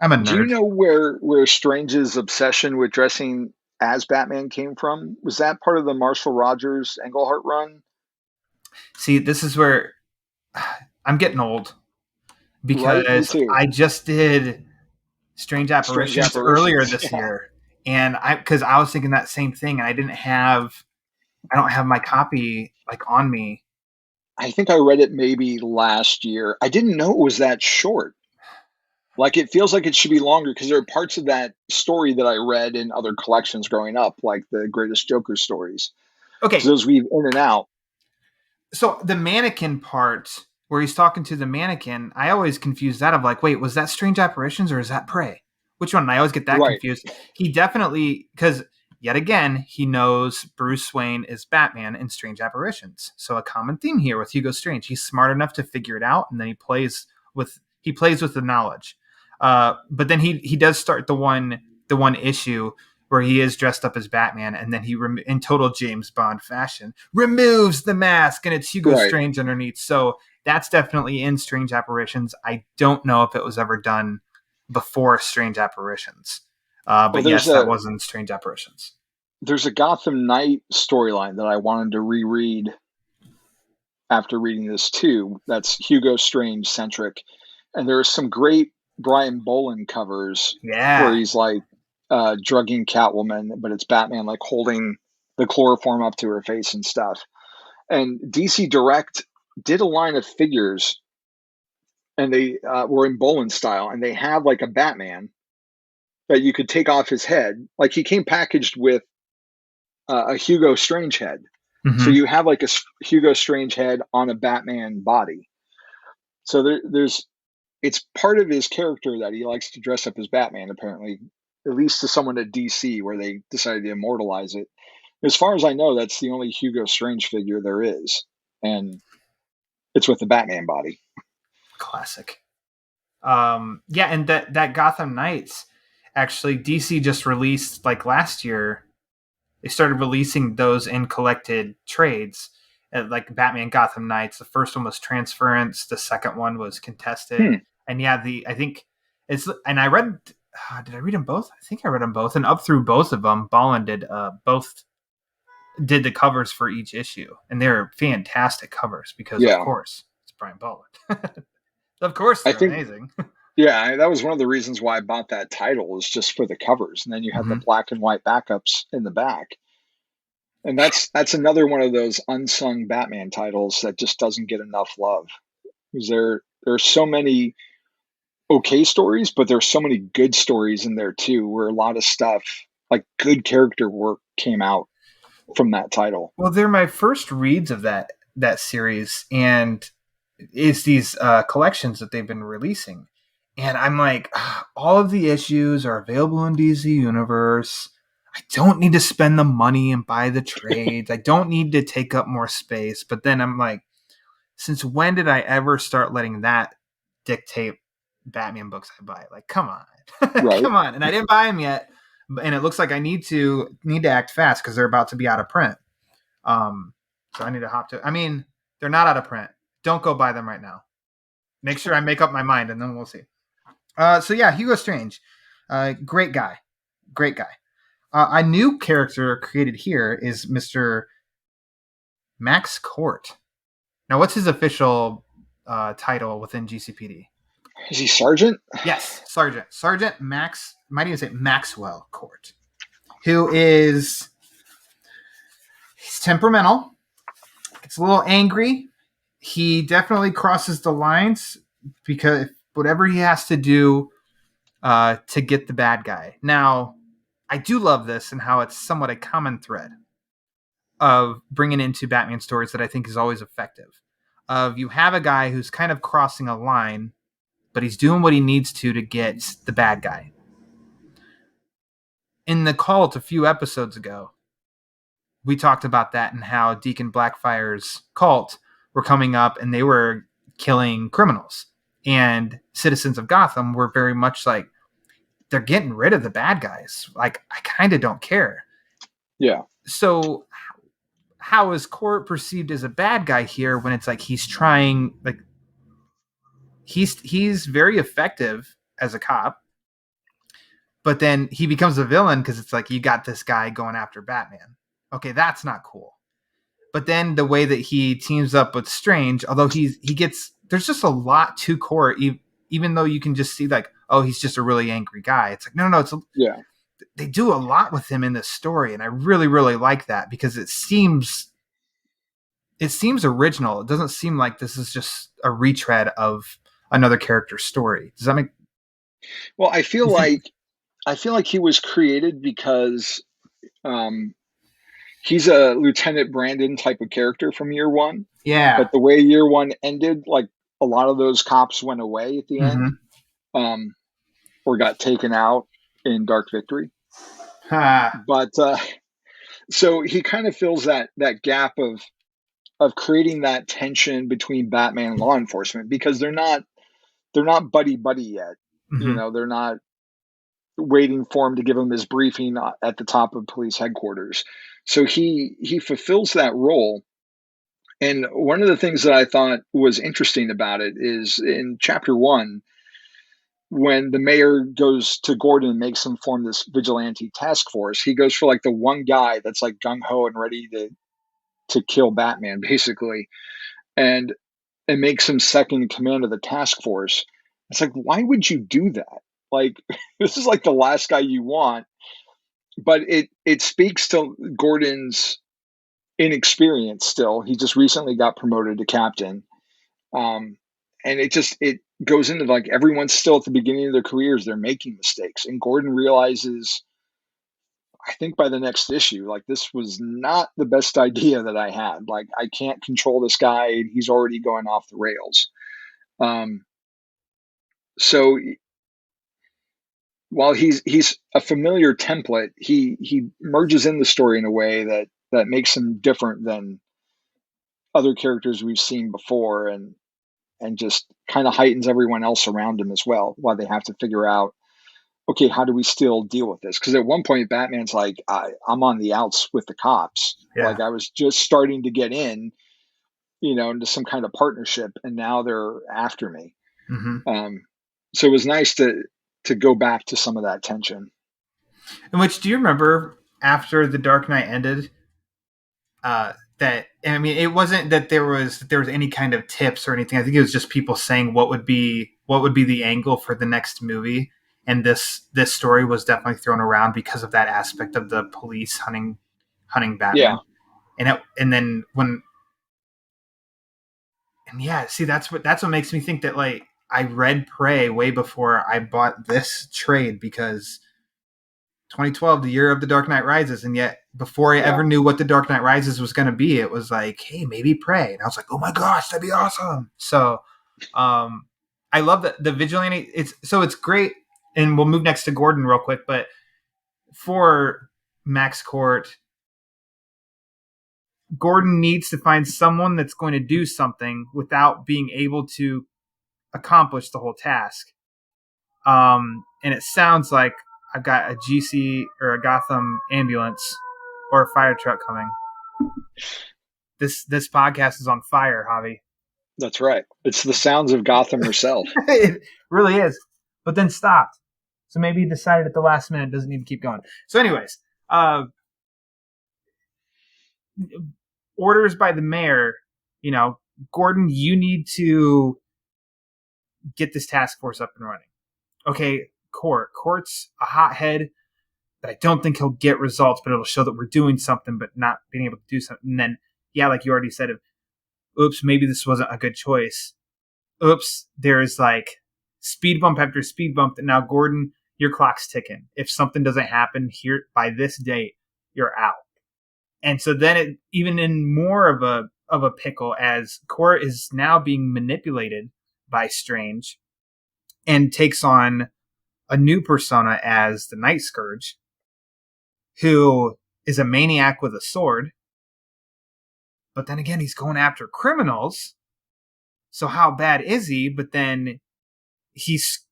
I'm a nerd. Do you know where Strange's obsession with dressing as Batman came from? Was that part of the Marshall Rogers Englehart run? See, this is where I'm getting old because I just did Strange Apparitions earlier this year, and because I was thinking that same thing, and I don't have my copy like on me. I think I read it maybe last year. I didn't know it was that short. Like, it feels like it should be longer because there are parts of that story that I read in other collections growing up, like the Greatest Joker stories. Okay, those weave in and out. So the mannequin part where he's talking to the mannequin, I always confuse that of like, wait, was that Strange Apparitions or is that Prey? Which one? And I always get that confused. He definitely, because yet again, he knows Bruce Wayne is Batman in Strange Apparitions. So a common theme here with Hugo Strange. He's smart enough to figure it out, and then he plays with the knowledge. But then he does start the one issue where he is dressed up as Batman, and then he, in total James Bond fashion, removes the mask, and it's Hugo Strange underneath. So that's definitely in Strange Apparitions. I don't know if it was ever done before Strange Apparitions. But yes, that was in Strange Apparitions. There's a Gotham Knight storyline that I wanted to reread after reading this too. That's Hugo Strange centric. And there are some great Brian Boland covers where he's like drugging Catwoman, but it's Batman like holding the chloroform up to her face and stuff. And DC Direct did a line of figures, and they were in Boland style, and they have like a Batman that you could take off his head. Like, he came packaged with a Hugo Strange head. Mm-hmm. So you have like a Hugo Strange head on a Batman body. So there's it's part of his character that he likes to dress up as Batman, apparently, at least to someone at DC, where they decided to immortalize it. As far as I know, that's the only Hugo Strange figure there is. And it's with the Batman body. Classic. Yeah, and that Gotham Knights, actually, DC just released, like last year, they started releasing those in collected trades. Like Batman Gotham Knights. The first one was Transference. The second one was Contested. And yeah, I think it's, and I read, did I read them both? I think I read them both. And up through both of them, Boland did the covers for each issue. And they're fantastic covers because, of course, it's Brian Boland. Of course, they're amazing. Yeah, that was one of the reasons why I bought that title, is just for the covers. And then you have the black and white backups in the back. And that's another one of those unsung Batman titles that just doesn't get enough love. Because there are so many okay stories, but there's so many good stories in there too, where a lot of stuff, like good character work, came out from that title. Well, they're my first reads of that series, and it's these collections that they've been releasing. And I'm like, all of the issues are available in DC Universe. I don't need to spend the money and buy the trades. I don't need to take up more space. But then I'm like, since when did I ever start letting that dictate Batman books I buy. Like, come on. Right. Come on. And I didn't buy them yet. And it looks like I need to act fast because they're about to be out of print. So I need to hop to. I mean, they're not out of print. Don't go buy them right now. Make sure I make up my mind, and then we'll see. So yeah, Hugo Strange, great guy, great guy. A new character created here is Mr. Max Court. Now, what's his official title within GCPD? Is he Sergeant? Yes, Sergeant. Sergeant Max. Might even say Maxwell Court, who is he's temperamental. Gets a little angry. He definitely crosses the lines because whatever he has to do to get the bad guy. Now, I do love this and how it's somewhat a common thread of bringing into Batman stories that I think is always effective. Of you have a guy who's kind of crossing a line, but he's doing what he needs to get the bad guy. In the Cult a few episodes ago, we talked about that and how Deacon Blackfire's cult were coming up and they were killing criminals. And citizens of Gotham were very much like, they're getting rid of the bad guys. Like, I kind of don't care. Yeah. So how is Court perceived as a bad guy here when it's like he's trying, like, he's very effective as a cop, but then he becomes a villain because it's like you got this guy going after Batman. Okay, that's not cool. But then the way that he teams up with Strange, although he gets, there's just a lot to Court, even though you can just see like, oh, he's just a really angry guy. It's like, no, they do a lot with him in this story, and I really, really like that because it seems original. It doesn't seem like this is just a retread of another character's story. Does that make? Well, I feel like he was created because he's a Lieutenant Brandon type of character from year one. Yeah. But the way year one ended, like a lot of those cops went away at the end, or got taken out in Dark Victory. But so he kind of fills that gap of creating that tension between Batman and law enforcement because they're not buddy yet. You know, they're not waiting for him to give him his briefing at the top of police headquarters. So he fulfills that role. And one of the things that I thought was interesting about it is in chapter 1, when the mayor goes to Gordon and makes him form this vigilante task force, he goes for like the one guy that's like gung-ho and ready to kill Batman, basically, and makes him second in command of the task force. It's like, why would you do that? Like, this is like the last guy you want. But it speaks to Gordon's inexperience still. He just recently got promoted to captain. And it goes into like everyone's still at the beginning of their careers. They're making mistakes. And Gordon realizes, I think by the next issue, like this was not the best idea that I had. Like, I can't control this guy. He's already going off the rails. So while he's a familiar template, he merges in the story in a way that makes him different than other characters we've seen before, and just kind of heightens everyone else around him as well, while they have to figure out, okay, how do we still deal with this? Because at one point, Batman's like, I'm on the outs with the cops. Yeah. Like, I was just starting to get in, into some kind of partnership, and now they're after me. So it was nice to go back to some of that tension. In which, do you remember after The Dark Knight ended, that, I mean, it wasn't that there was any kind of tips or anything. I think it was just people saying what would be the angle for the next movie. And this story was definitely thrown around because of that aspect of the police hunting Batman. Yeah. See, that's what makes me think that, like, I read Prey way before I bought this trade, because 2012, the year of The Dark Knight Rises, and yet before I ever knew what The Dark Knight Rises was going to be, it was like, hey, maybe Prey. And I was like, oh my gosh, that'd be awesome. So I love the vigilante. It's great. And we'll move next to Gordon real quick, but for Max Court, Gordon needs to find someone that's going to do something without being able to accomplish the whole task. And it sounds like I've got a GC or a Gotham ambulance or a fire truck coming. This podcast is on fire, Javi. That's right. It's the sounds of Gotham herself. It really is. But then stopped. So maybe he decided at the last minute doesn't need to keep going. So anyways, orders by the mayor, Gordon, you need to get this task force up and running. Okay, Court's a hothead, but I don't think he'll get results, but it'll show that we're doing something, but not being able to do something. And then, yeah, like you already said, oops, maybe this wasn't a good choice. Oops, there's like speed bump after speed bump. And now, Gordon, your clock's ticking. If something doesn't happen here by this date, you're out. And so then it even in more of a pickle as Court is now being manipulated by Strange and takes on a new persona as the Night Scourge, who is a maniac with a sword. But then again, he's going after criminals. So how bad is he? But then he's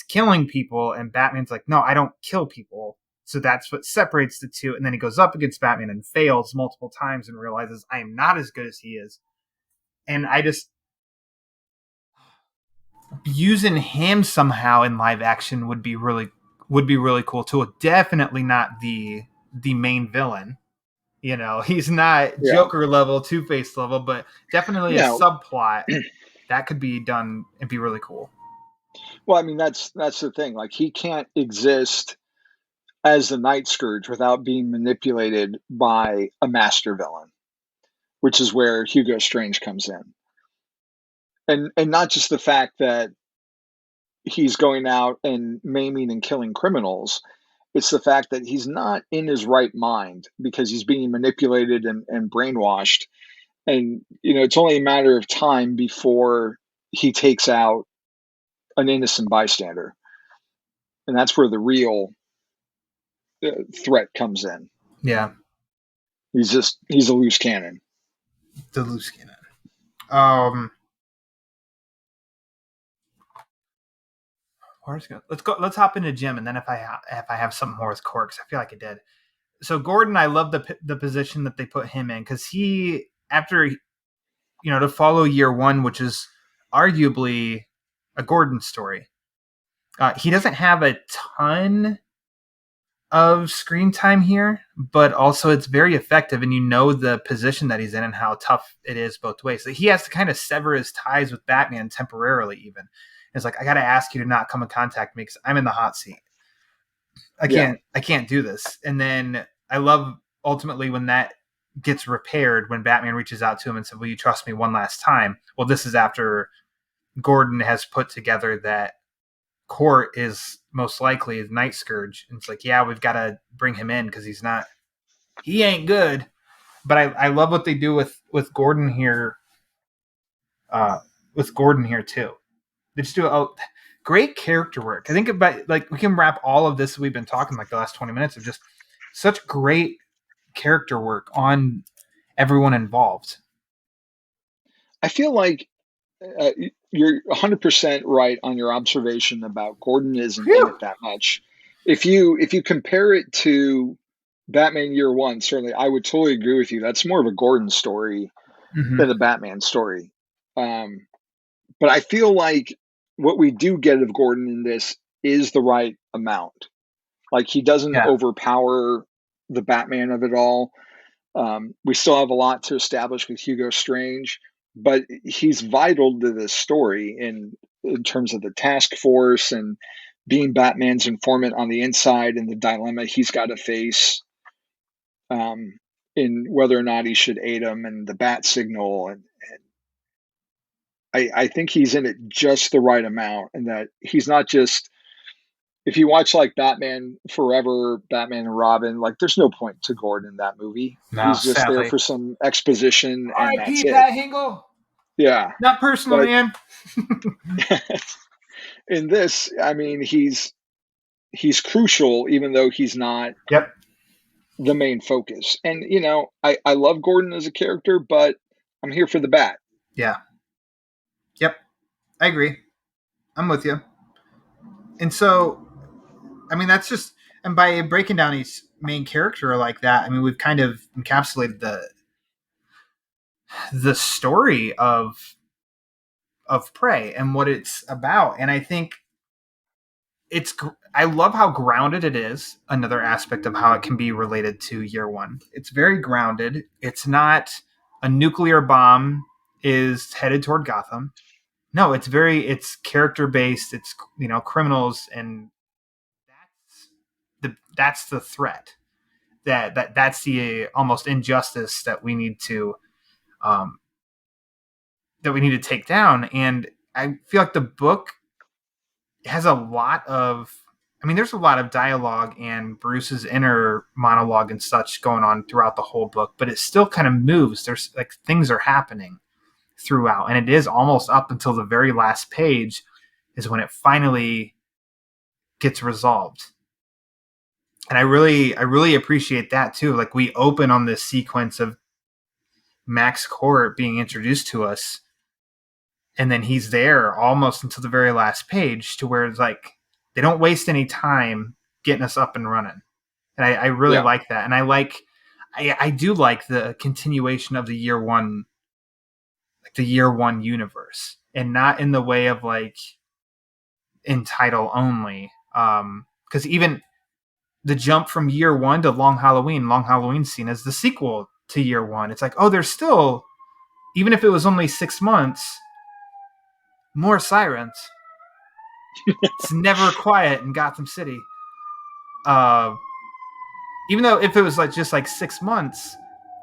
killing people, and Batman's like, no, I don't kill people. So that's what separates the two. And then he goes up against Batman and fails multiple times and realizes I am not as good as he is. And I just using him somehow in live action would be really cool too. Definitely not the main villain. He's not Joker level, Two-Face level, but definitely a subplot that could be done and be really cool. Well, I mean, that's the thing. Like, he can't exist as the Night Scourge without being manipulated by a master villain, which is where Hugo Strange comes in. And not just the fact that he's going out and maiming and killing criminals. It's the fact that he's not in his right mind because he's being manipulated and brainwashed. And, it's only a matter of time before he takes out an innocent bystander. And that's where the real threat comes in. Yeah. He's a loose cannon. The loose cannon. Let's hop into Jim, and then if I have something more with Court, 'cause I feel like I did. So Gordon, I love the position that they put him in, because he, after to follow year one, which is arguably a Gordon story, he doesn't have a ton of screen time here, but also it's very effective, and the position that he's in and how tough it is both ways. So he has to kind of sever his ties with Batman temporarily, even. It's like, I got to ask you to not come and contact me because I'm in the hot seat. I can't do this. And then I love ultimately when that gets repaired, when Batman reaches out to him and said, will you trust me one last time? Well, this is after Gordon has put together that Court is most likely the Night Scourge. And it's like, yeah, we've got to bring him in because he ain't good. But I love what they do with Gordon here. With Gordon here too. They just do a great character work. I think about, like, we can wrap all of this we've been talking like the last 20 minutes of just such great character work on everyone involved. I feel like you're 100% right on your observation about Gordon isn't in it that much. If you compare it to Batman Year One, certainly I would totally agree with you. That's more of a Gordon story than a Batman story. But I feel like what we do get of Gordon in this is the right amount. Like, he doesn't overpower the Batman of it all. We still have a lot to establish with Hugo Strange, but he's vital to this story in terms of the task force and being Batman's informant on the inside and the dilemma he's got to face in whether or not he should aid him and the bat signal. And I think he's in it just the right amount, and that he's not just, if you watch like Batman Forever, Batman and Robin, like, there's no point to Gordon in that movie. No, he's just sadly there for some exposition, and that's it. Pat Hingle. Yeah. Not personal, But man. in this, I mean, he's crucial, even though he's not the main focus. And, I love Gordon as a character, but I'm here for the bat. Yeah. Yep. I agree. I'm with you. And so, I mean, that's just, and by breaking down each main character like that, I mean, we've kind of encapsulated the story of Prey and what it's about. And I think I love how grounded it is. Another aspect of how it can be related to Year One. It's very grounded. It's not a nuclear bomb is headed toward Gotham. No, it's character based. It's, criminals, and that's the threat. That's the almost injustice that we need to um, take down. And I feel like the book has a lot of, I mean, there's a lot of dialogue and Bruce's inner monologue and such going on throughout the whole book, but it still kind of moves. There's like things are happening throughout, and it is almost up until the very last page is when it finally gets resolved. And I really appreciate that too. Like, we open on this sequence of Max Court being introduced to us, and then he's there almost until the very last page, to where it's like they don't waste any time getting us up and running. And I really like that. And I do like the continuation of the Year One, like the Year One universe, and not in the way of like in title only. Because even the jump from Year One to Long Halloween seen as the sequel to Year One. It's like, oh, there's still, even if it was only 6 months, more sirens. It's never quiet in Gotham City. Even though if it was like just like 6 months,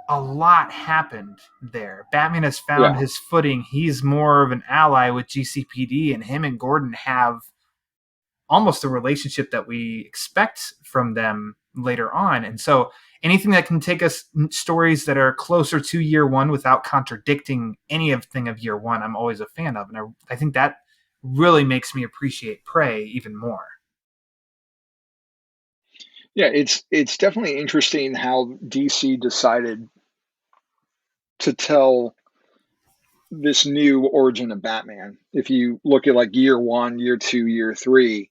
a lot happened there. Batman has found his footing. He's more of an ally with GCPD, and him and Gordon have almost a relationship that we expect from them later on. And so anything that can take us stories that are closer to Year One without contradicting anything of Year One, I'm always a fan of. And I think that really makes me appreciate Prey even more. Yeah, it's definitely interesting how DC decided to tell this new origin of Batman. If you look at like Year One, Year Two, Year Three,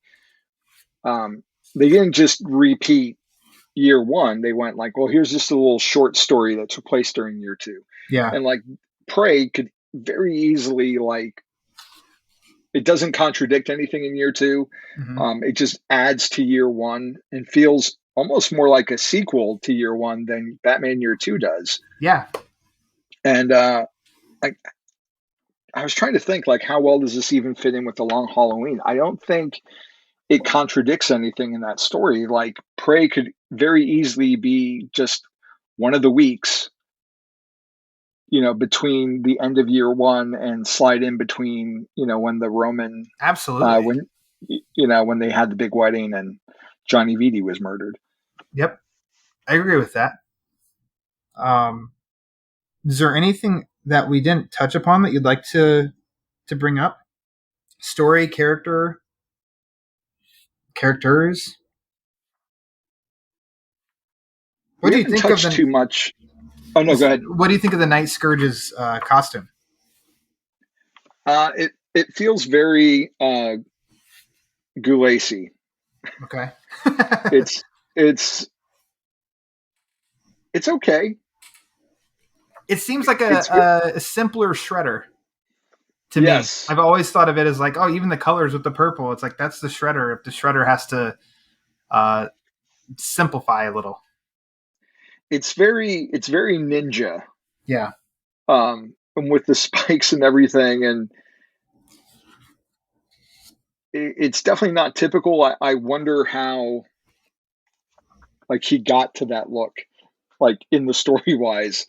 they didn't just repeat Year One. They went like, well, here's just a little short story that took place during Year Two. Yeah. And like Prey could very easily, like, it doesn't contradict anything in Year Two. Mm-hmm. It just adds to Year One and feels almost more like a sequel to Year One than Batman Year Two does. Yeah. And I was trying to think, like, how well does this even fit in with the Long Halloween? I don't think it contradicts anything in that story. Like, Prey could very easily be just one of the weeks, between the end of Year One and slide in between, when the Roman, Absolutely. when they had the big wedding and Johnny Vitti was murdered. Yep. I agree with that. Is there anything that we didn't touch upon that you'd like to bring up? Story, characters? What do you think of too much? Oh no, go ahead. What do you think of the Night Scourge's costume? It feels very Gulacy. Okay. It's okay. It seems like a simpler Shredder to me. I've always thought of it as like, oh, even the colors with the purple, it's like that's the Shredder. If the Shredder has to simplify a little. It's very ninja. Yeah. And with the spikes and everything, and it's definitely not typical. I wonder how, like, he got to that look, like, in the story wise,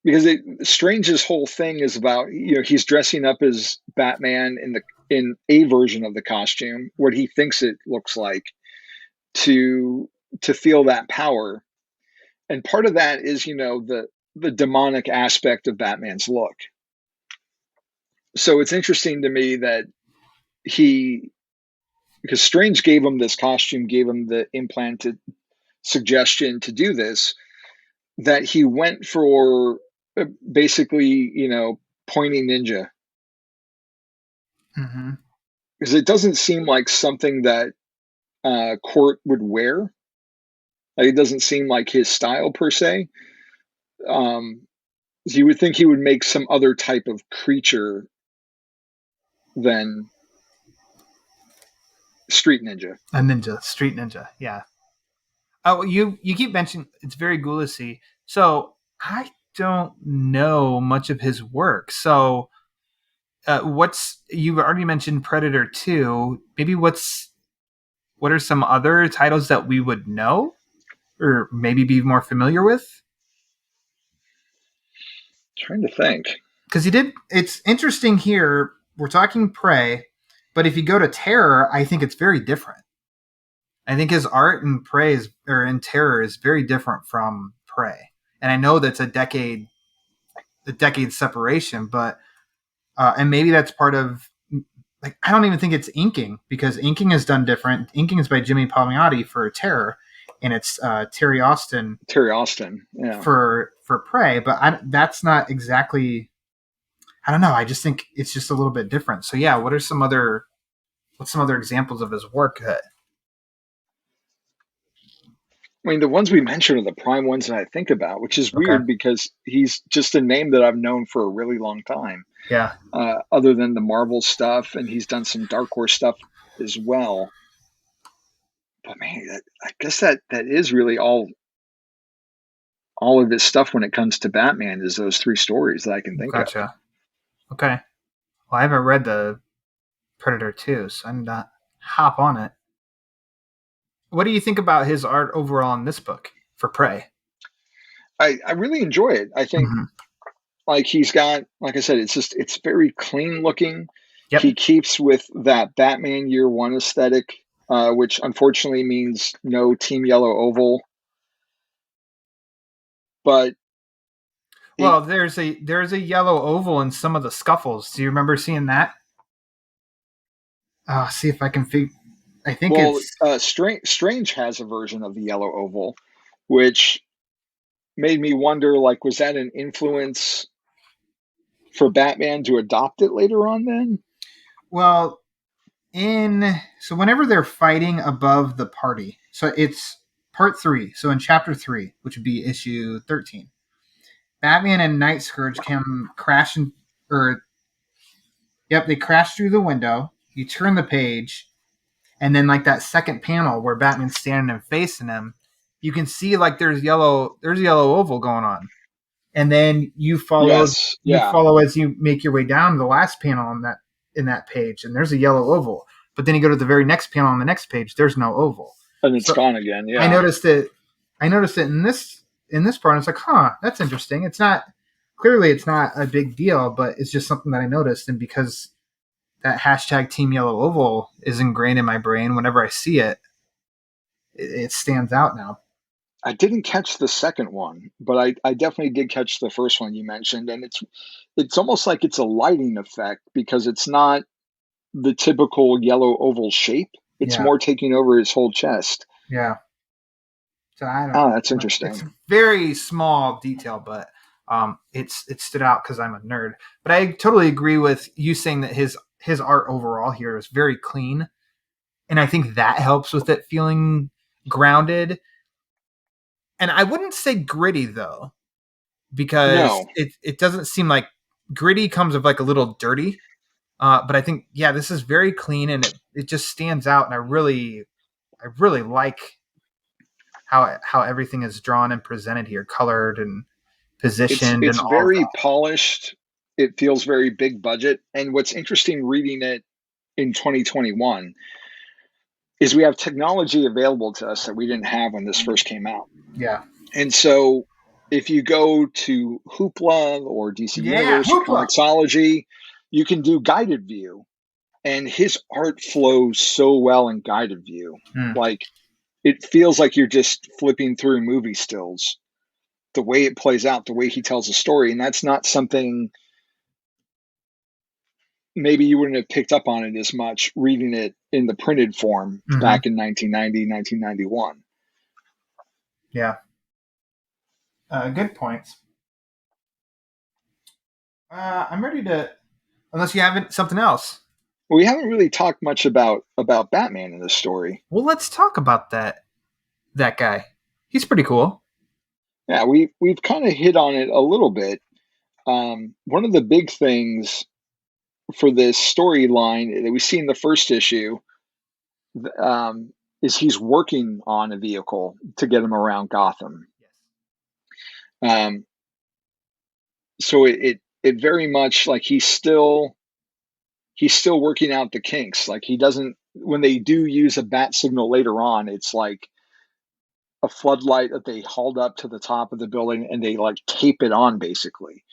because Strange's whole thing is about, he's dressing up as Batman in a version of the costume, what he thinks it looks like, to feel that power. And part of that is, the demonic aspect of Batman's look. So it's interesting to me that because Strange gave him this costume, gave him the implanted suggestion to do this, that he went for basically, pointy ninja. Mm-hmm. because it doesn't seem like something that Court would wear. Like, it doesn't seem like his style per se. Um, you would think he would make some other type of creature than street ninja. A ninja, street ninja. Yeah. Oh, you keep mentioning it's very ghoulisy. So I don't know much of his work. So what's you've already mentioned Predator 2. Maybe what are some other titles that we would know or maybe be more familiar with? Trying to think. Because he did. It's interesting here. We're talking Prey, but if you go to Terror, I think it's very different. I think his art in Prey or in Terror is very different from Prey. And I know that's a decade separation, but and maybe that's part of like I don't even think it's inking because inking is done different. Inking is by Jimmy Palmiotti for Terror, and it's Terry Austin Yeah. for Prey. But that's not exactly. I don't know. I just think it's just a little bit different. So yeah, what's some other examples of his work that? I mean, the ones we mentioned are the prime ones that I think about, which is Okay. weird because he's just a name that I've known for a really long time. Yeah. Other than the Marvel stuff, and he's done some Dark Horse stuff as well. But man, I guess that is really all of this stuff when it comes to Batman is those 3 stories that I can think of. Gotcha. Okay. Well, I haven't read the Predator 2, so I'm not hop on it. What do you think about his art overall in this book for Prey? I really enjoy it. I think like he's got, like I said, it's very clean looking. Yep. He keeps with that Batman Year One aesthetic, which unfortunately means no Team Yellow Oval. But well, there's a yellow oval in some of the scuffles. Do you remember seeing that? See if I can figure. I think it's Strange has a version of the yellow oval, which made me wonder, like, was that an influence for Batman to adopt it later on then? Well, so whenever they're fighting above the party, so it's part 3. So in chapter 3, which would be issue 13, Batman and Night Scourge come crashing, they crash through the window. You turn the page, and then like that second panel where Batman's standing and facing him, you can see like there's yellow oval going on, and then you follow as you make your way down to the last panel in that page, and there's a yellow oval. But then you go to the very next panel on the next page, there's no oval, and it's gone again. Yeah, I noticed it in this part. And it's like, huh, that's interesting. It's not a big deal, but it's just something that I noticed, and because that hashtag Team Yellow Oval is ingrained in my brain. Whenever I see it, it stands out now. I didn't catch the second one, but I definitely did catch the first one you mentioned, and it's almost like it's a lighting effect because it's not the typical yellow oval shape. It's more taking over his whole chest. Yeah. So I don't know. That's interesting. It's a very small detail, but it stood out because I'm a nerd. But I totally agree with you saying that his art overall here is very clean, and I think that helps with it feeling grounded. And I wouldn't say gritty though, because it doesn't seem like gritty comes of like a little dirty. But I think this is very clean, and it just stands out. And I really like how everything is drawn and presented here, colored and positioned. It's and very polished. It feels very big budget. And what's interesting reading it in 2021 is we have technology available to us that we didn't have when this first came out. Yeah. And so if you go to Hoopla or DC Universe or Comixology, you can do guided view. And his art flows so well in guided view. Like, it feels like you're just flipping through movie stills. The way it plays out, the way he tells a story. And that's not something maybe you wouldn't have picked up on it as much reading it in the printed form back in 1990, 1991. Yeah. Good points. I'm ready to, unless you have something else. we haven't really talked much about Batman in this story. Well, let's talk about that guy. He's pretty cool. Yeah, we've kind of hit on it a little bit. One of the big things for this storyline that we see in the first issue, is he's working on a vehicle to get him around Gotham. Um, so it very much like he's still working out the kinks. Like he doesn't when they do use a bat signal later on, it's like a floodlight that they hauled up to the top of the building and they like tape it on basically.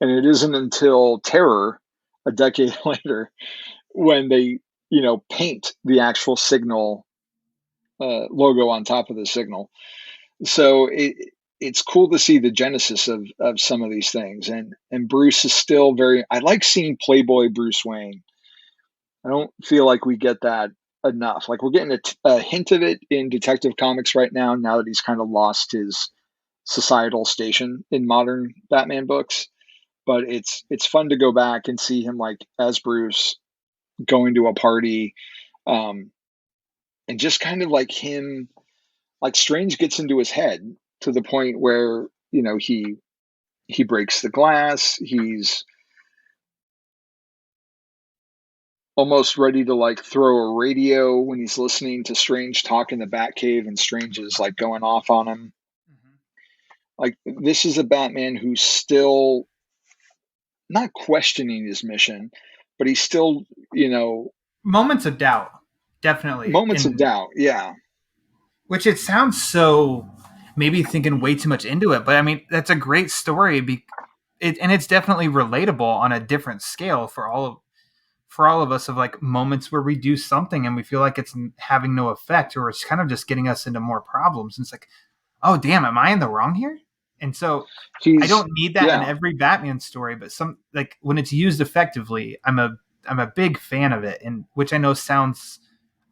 And it isn't until Terror a decade later when they, paint the actual signal logo on top of the signal. So it's cool to see the genesis of some of these things. And Bruce is still I like seeing Playboy Bruce Wayne. I don't feel like we get that enough. Like we're getting a hint of it in Detective Comics right now that he's kind of lost his societal station in modern Batman books. But it's fun to go back and see him like as Bruce going to a party, and just kind of like him, like Strange gets into his head to the point where he breaks the glass. He's almost ready to like throw a radio when he's listening to Strange talk in the Batcave, and Strange is like going off on him. Like this is a Batman who's still not questioning his mission, but he's still, Moments of doubt, definitely. moments of doubt. Yeah. Which it sounds so maybe thinking way too much into it, but I mean that's a great story. And it's definitely relatable on a different scale for all of us of like moments where we do something and we feel like it's having no effect or it's kind of just getting us into more problems. And it's like, oh damn, am I in the wrong here? And so I don't need that in every Batman story, but some like when it's used effectively, I'm a big fan of it, and which I know sounds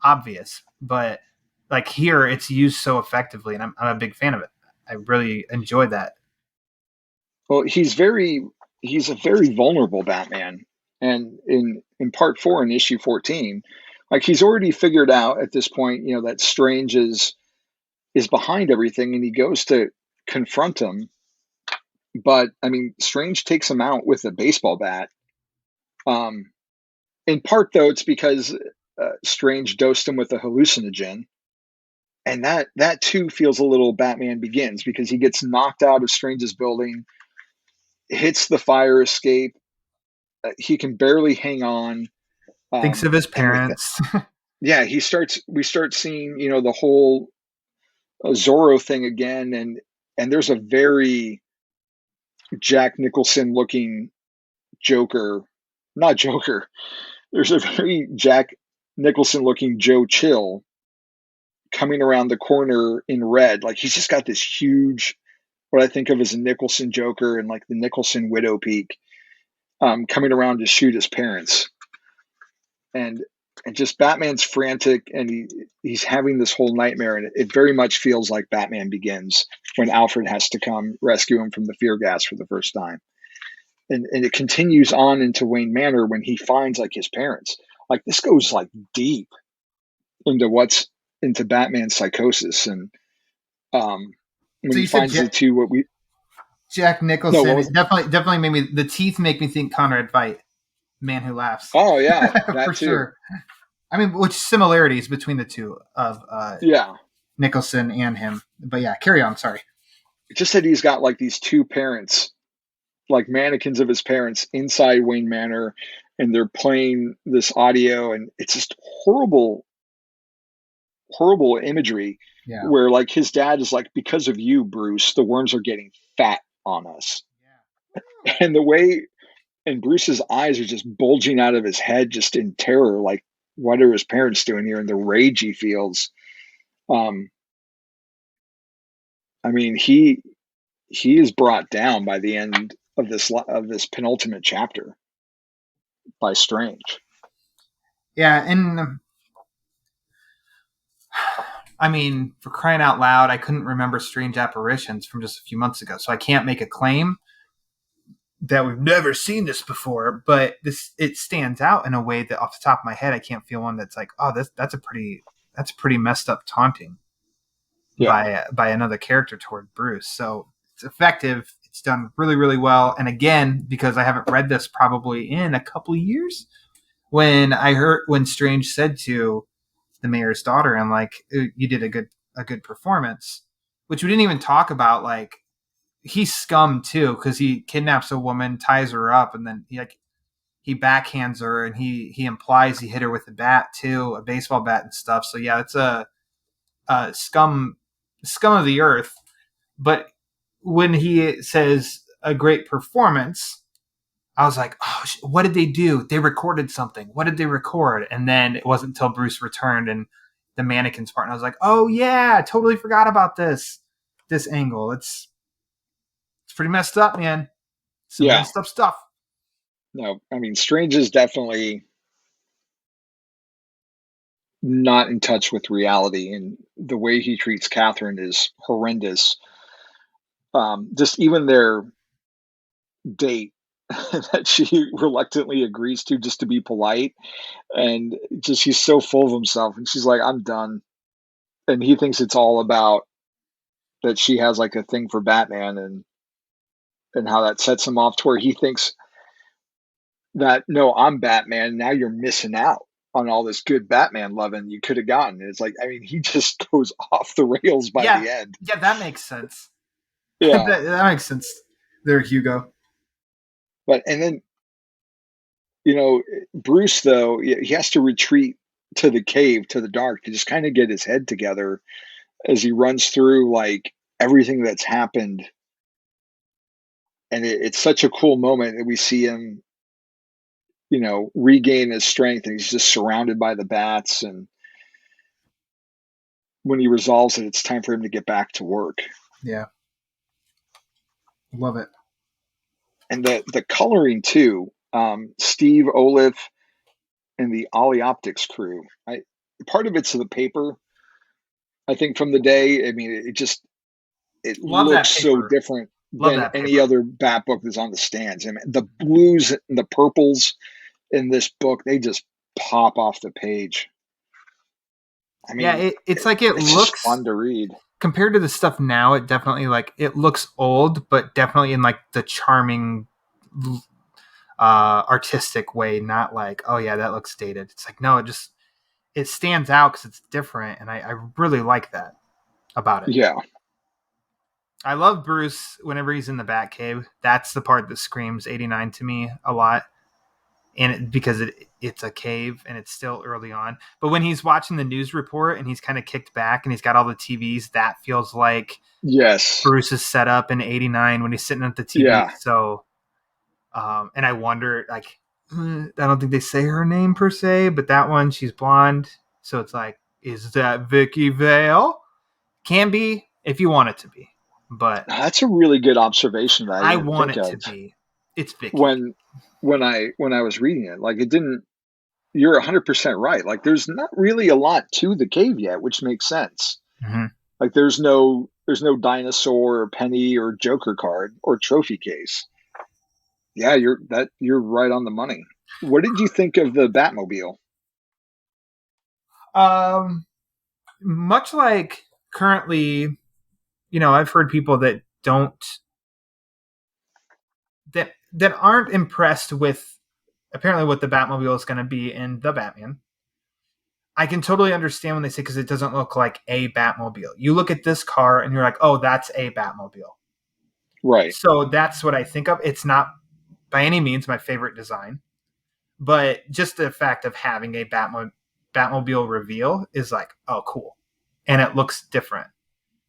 obvious, but like here it's used so effectively, and I'm a big fan of it. I really enjoy that. Well, he's a very vulnerable Batman, and in part 4 in issue 14, like he's already figured out at this point, that Strange is behind everything, and he goes to confront him. But I mean, Strange takes him out with a baseball bat. In part, though, it's because Strange dosed him with a hallucinogen, and that too feels a little Batman Begins, because he gets knocked out of Strange's building, hits the fire escape. He can barely hang on. Thinks of his parents. Yeah, we start seeing, the whole Zorro thing again, and there's a very Jack Nicholson looking Joker, not Joker. There's a very Jack Nicholson looking Joe Chill coming around the corner in red. Like he's just got this huge, what I think of as a Nicholson Joker and like the Nicholson Widow Peak, coming around to shoot his parents. And just Batman's frantic, and he's having this whole nightmare, and it very much feels like Batman Begins when Alfred has to come rescue him from the fear gas for the first time. And it continues on into Wayne Manor when he finds like his parents. Like this goes like deep into Batman's psychosis, and when So he finds the two, Jack Nicholson definitely made me, the teeth make me think Conrad Veidt, Man Who Laughs. Oh yeah, that for too. Sure. I mean, which similarities between the two of Nicholson and him. But yeah, carry on. Sorry. It just said he's got like these two parents, like mannequins of his parents inside Wayne Manor, and they're playing this audio, and it's just horrible imagery. Yeah. Where like his dad is like, because of you, Bruce, the worms are getting fat on us. Yeah. And the way, and Bruce's eyes are just bulging out of his head just in terror, like what are his parents doing here, and the rage he feels. I mean, he is brought down by the end of this penultimate chapter by Strange. Yeah, and I mean, for crying out loud, I couldn't remember Strange Apparitions from just a few months ago, so I can't make a claim. that we've never seen this before, but it stands out in a way that off the top of my head I can't feel one that's like, oh, that's a pretty messed up taunting by another character toward Bruce. So it's effective. It's done really, really well. And again, because I haven't read this probably in a couple of years, when Strange said to the mayor's daughter, and like, you did a good performance, which we didn't even talk about. Like, he's scum too, because he kidnaps a woman, ties her up, and then he backhands her, and he implies he hit her with a bat too, a baseball bat and stuff. So yeah, it's a scum of the earth. But when he says a great performance, I was like, oh, what did they do? They recorded something. What did they record? And then it wasn't until Bruce returned and the mannequins part, and I was like, oh yeah, I totally forgot about this angle. It's pretty messed up, man. Some messed up stuff. No, I mean, Strange is definitely not in touch with reality, and the way he treats Catherine is horrendous. Just even their date that she reluctantly agrees to just to be polite, and just he's so full of himself, and she's like, I'm done. And he thinks it's all about that she has like a thing for Batman, and how that sets him off to where he thinks that, no, I'm Batman, now you're missing out on all this good Batman loving you could have gotten. It's like, I mean, he just goes off the rails by the end. Yeah, that makes sense. Yeah. that makes sense there, Hugo. But, and then, Bruce, though, he has to retreat to the cave, to the dark, to just kind of get his head together as he runs through like everything that's happened. And it's such a cool moment that we see him, regain his strength, and he's just surrounded by the bats. And when he resolves it, it's time for him to get back to work. Yeah. Love it. And the coloring too, Steve Olive and the Ollie Optics crew. Part of it's the paper, I think, from the day. I mean, it looks so different than any other Bat book that's on the stands. I mean, the blues and the purples in this book, they just pop off the page. I mean, yeah, it's like it looks just fun to read. Compared to the stuff now, it definitely it looks old, but definitely in like the charming, artistic way. Not like, oh yeah, that looks dated. It's like, no, it stands out because it's different, and I really like that about it. Yeah. I love Bruce whenever he's in the Batcave. That's the part that screams 89 to me a lot. And because it's a cave and it's still early on. But when he's watching the news report and he's kind of kicked back and he's got all the TVs, that feels like Bruce is set up in 89 when he's sitting at the TV. Yeah. So, and I wonder, like, I don't think they say her name per se, but that one, she's blonde. So it's like, is that Vicky Vale? Can be if you want it to be. But that's a really good observation that I want it to be. It's Vicky. When I was reading it, like, it didn't. You're 100% right. Like, there's not really a lot to the cave yet, which makes sense. Mm-hmm. Like, there's no dinosaur or penny or Joker card or trophy case. Yeah, you're right on the money. What did you think of the Batmobile? Much like currently, I've heard people that aren't impressed with apparently what the Batmobile is going to be in The Batman. I can totally understand when they say, because it doesn't look like a Batmobile. You look at this car and you're like, oh, that's a Batmobile. Right. So that's what I think of. It's not by any means my favorite design, but just the fact of having a Batmobile reveal is like, oh, cool. And it looks different.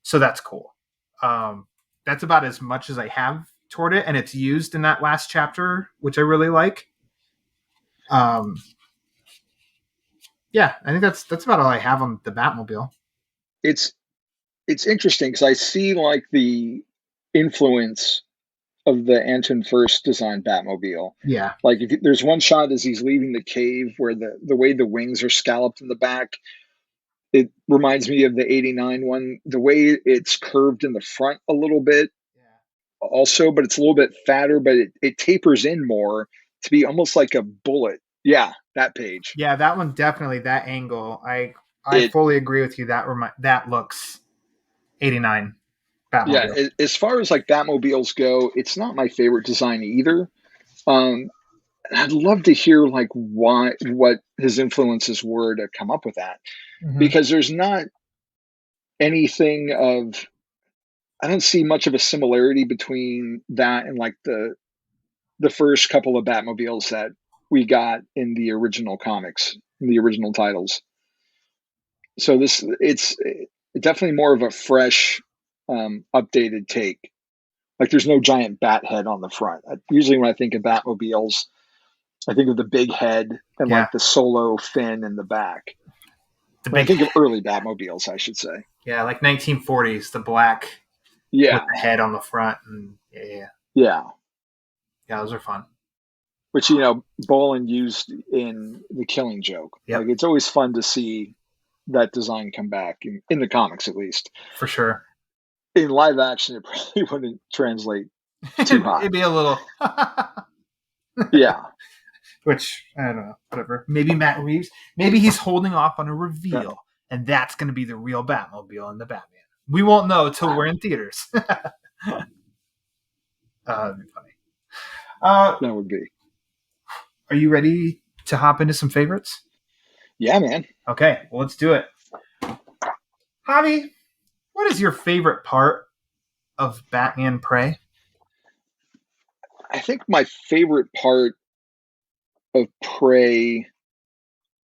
So that's cool. That's about as much as I have toward it, and it's used in that last chapter, which I really like. Yeah, I think that's about all I have on the Batmobile. It's interesting because I see like the influence of the Anton Furst designed Batmobile. Yeah, like if there's one shot as he's leaving the cave where the way the wings are scalloped in the back, it reminds me of the 89 one. The way it's curved in the front a little bit also, but it's a little bit fatter, but it tapers in more to be almost like a bullet. Yeah, that page. Yeah, that one definitely, that angle. I It fully agree with you. That looks 89 Yeah, Batmobile. as far as like Batmobiles go, it's not my favorite design either. Um, I'd love to hear like what his influences were to come up with that, Mm-hmm. because there's not anything of I don't see much of a similarity between that and like the first couple of Batmobiles that we got in the original comics, in the original titles. So it's definitely more of a fresh, updated take. Like there's no giant bat head on the front. Usually when I think of Batmobiles, I think of the big head and Yeah, like the solo fin in the back. the When I big, think of early Batmobiles, I should say. yeah, like 1940s, the black with Yeah, the head on the front, and yeah, yeah. those are fun. Which Bolin used in The Killing Joke. Yep, Like it's always fun to see that design come back in the comics, at least. for sure. In live action, it probably wouldn't translate too hot. It'd be a little, Yeah, which I don't know, whatever. Maybe Matt Reeves, maybe he's holding off on a reveal, yeah. and that's going to be the real Batmobile in the Batman. We won't know until we're in theaters. That'd be funny. That would be. Are you ready to hop into some favorites? Yeah, man. Okay, well, let's do it. Javi, what is your favorite part of Batman Prey? I think my favorite part of Prey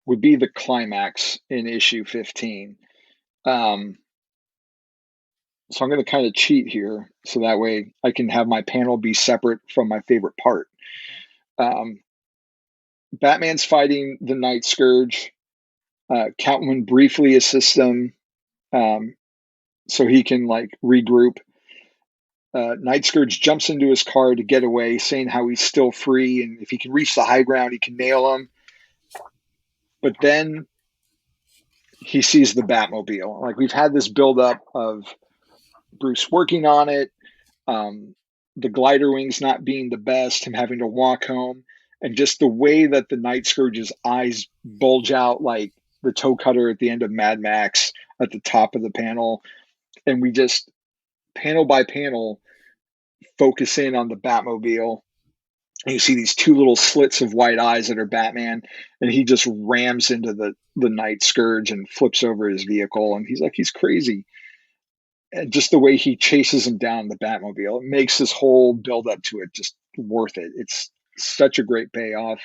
would be the climax in issue 15. Um, so I'm going to kind of cheat here so that way I can have my panel be separate from my favorite part. Um, Batman's fighting the Night Scourge. Catwoman briefly assists him so he can like regroup. Night Scourge jumps into his car to get away, saying how he's still free and if he can reach the high ground, he can nail him. But then he sees the Batmobile. Like we've had this buildup of Bruce working on it, the glider wings not being the best, him having to walk home, and just the way that the Night Scourge's eyes bulge out like the toe cutter at the end of Mad Max at the top of the panel. And we just panel by panel focus in on the Batmobile. And you see these two little slits of white eyes that are Batman, and he just rams into the Night Scourge and flips over his vehicle. And he's crazy. And just the way he chases him down the Batmobile, it makes this whole build up to it just worth it. It's such a great payoff.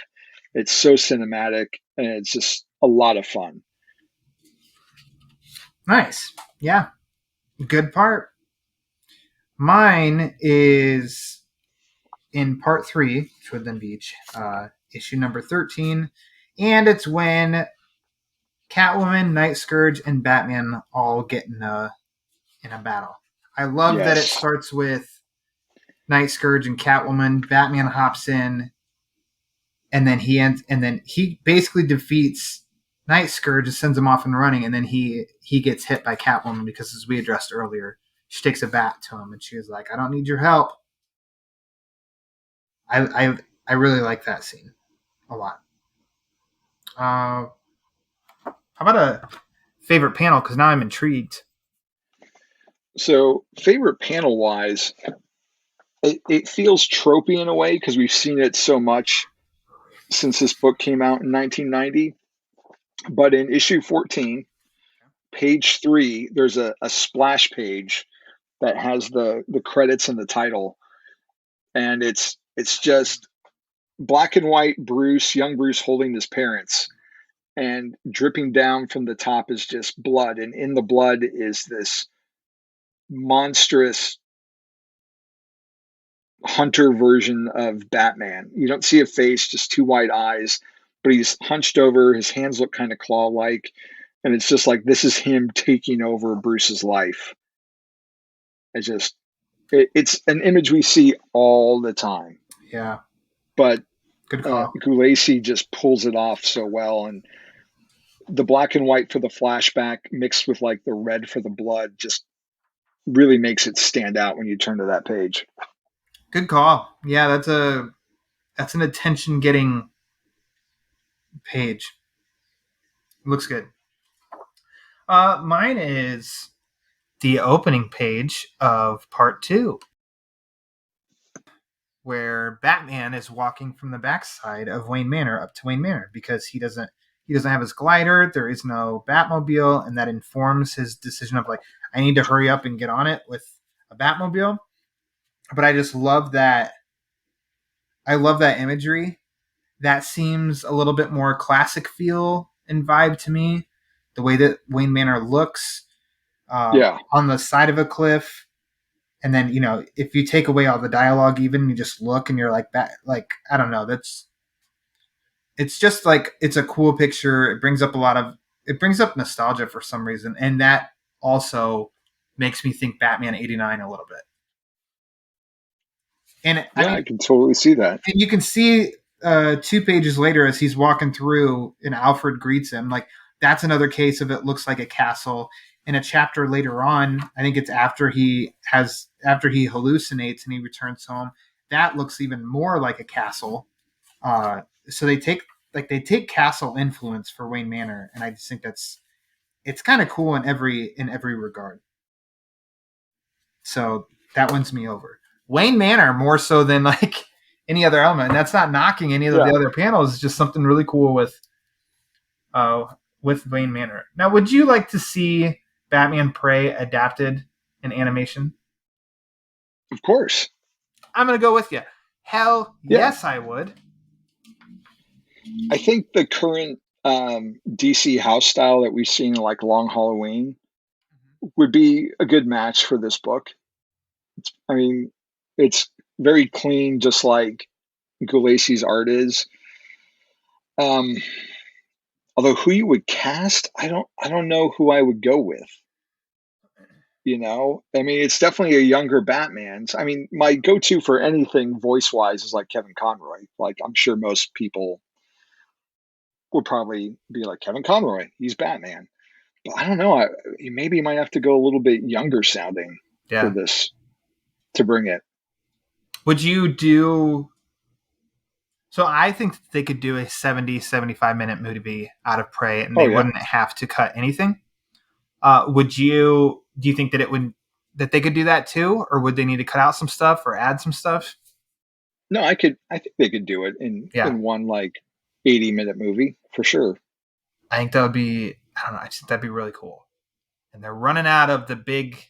It's so cinematic, and it's just a lot of fun. Nice. Yeah. Good part. Mine is in part 3, which would then be issue number 13. And it's when Catwoman, Night Scourge, and Batman all get in a battle. I love that it Yes. starts with Night Scourge and Catwoman. Batman hops in, and then he basically defeats Night Scourge and sends him off and running, and then he gets hit by Catwoman because, as we addressed earlier, she takes a bat to him and she was like, "I don't need your help." I really like that scene a lot. How about a favorite panel? Because now I'm intrigued. So, favorite panel wise, it feels tropey in a way because we've seen it so much since this book came out in 1990. But in issue 14, page 3, there's a splash page that has the credits and the title, and it's just black and white young Bruce holding his parents, and dripping down from the top is just blood, and in the blood is this monstrous hunter version of Batman. You don't see a face, just two white eyes, but he's hunched over, his hands look kind of claw-like, and it's just like this is him taking over Bruce's life. It's an image we see all the time. Yeah. But Good call. Gulacy just pulls it off so well, and the black and white for the flashback mixed with like the red for the blood just really makes it stand out when you turn to that page. Good call. Yeah, that's an attention getting page. Looks good. Mine is the opening page of part 2, where Batman is walking from the backside of Wayne Manor up to Wayne Manor because he doesn't have his glider. There is no Batmobile, and that informs his decision of like, I need to hurry up and get on it with a Batmobile. But I just love that. I love that imagery. That seems a little bit more classic feel and vibe to me. The way that Wayne Manor looks Yeah. on the side of a cliff, and then if you take away all the dialogue, even you just look and you're like that. Like I don't know. It's just like it's a cool picture. It brings up nostalgia for some reason, and that also makes me think Batman '89 a little bit. And I Yeah, mean, I can totally see that. and you can see 2 pages later as he's walking through and Alfred greets him. Like that's another case of it looks like a castle. In a chapter later on, I think it's after he hallucinates and he returns home. That looks even more like a castle. So they take castle influence for Wayne Manor, and I just think it's kind of cool in every regard. So that wins me over. Wayne Manor more so than like any other element. And that's not knocking any of the other panels. It's just something really cool with Wayne Manor. Now, would you like to see Batman Prey adapted in animation? Of course. I'm gonna go with you. Hell Yeah. yes, I would. I think the current DC house style that we've seen, like Long Halloween, would be a good match for this book. I mean, it's very clean, just like Gulacy's art is. Um, although who you would cast, I don't know who I would go with. I mean, it's definitely a younger Batman. I mean, my go-to for anything voice-wise is like Kevin Conroy. Like, I'm sure most people would probably be like, Kevin Conroy, he's Batman. But I don't know. Maybe you might have to go a little bit younger sounding for Yeah. this to bring it. Would you do? So I think they could do a 70, 75-minute movie out of Prey, and they wouldn't have to cut anything. Do you think that they could do that too, or would they need to cut out some stuff or add some stuff? No, I think they could do it in one like 80-minute movie for sure. I think that would be, I don't know, I think that'd be really cool. And they're running out of the big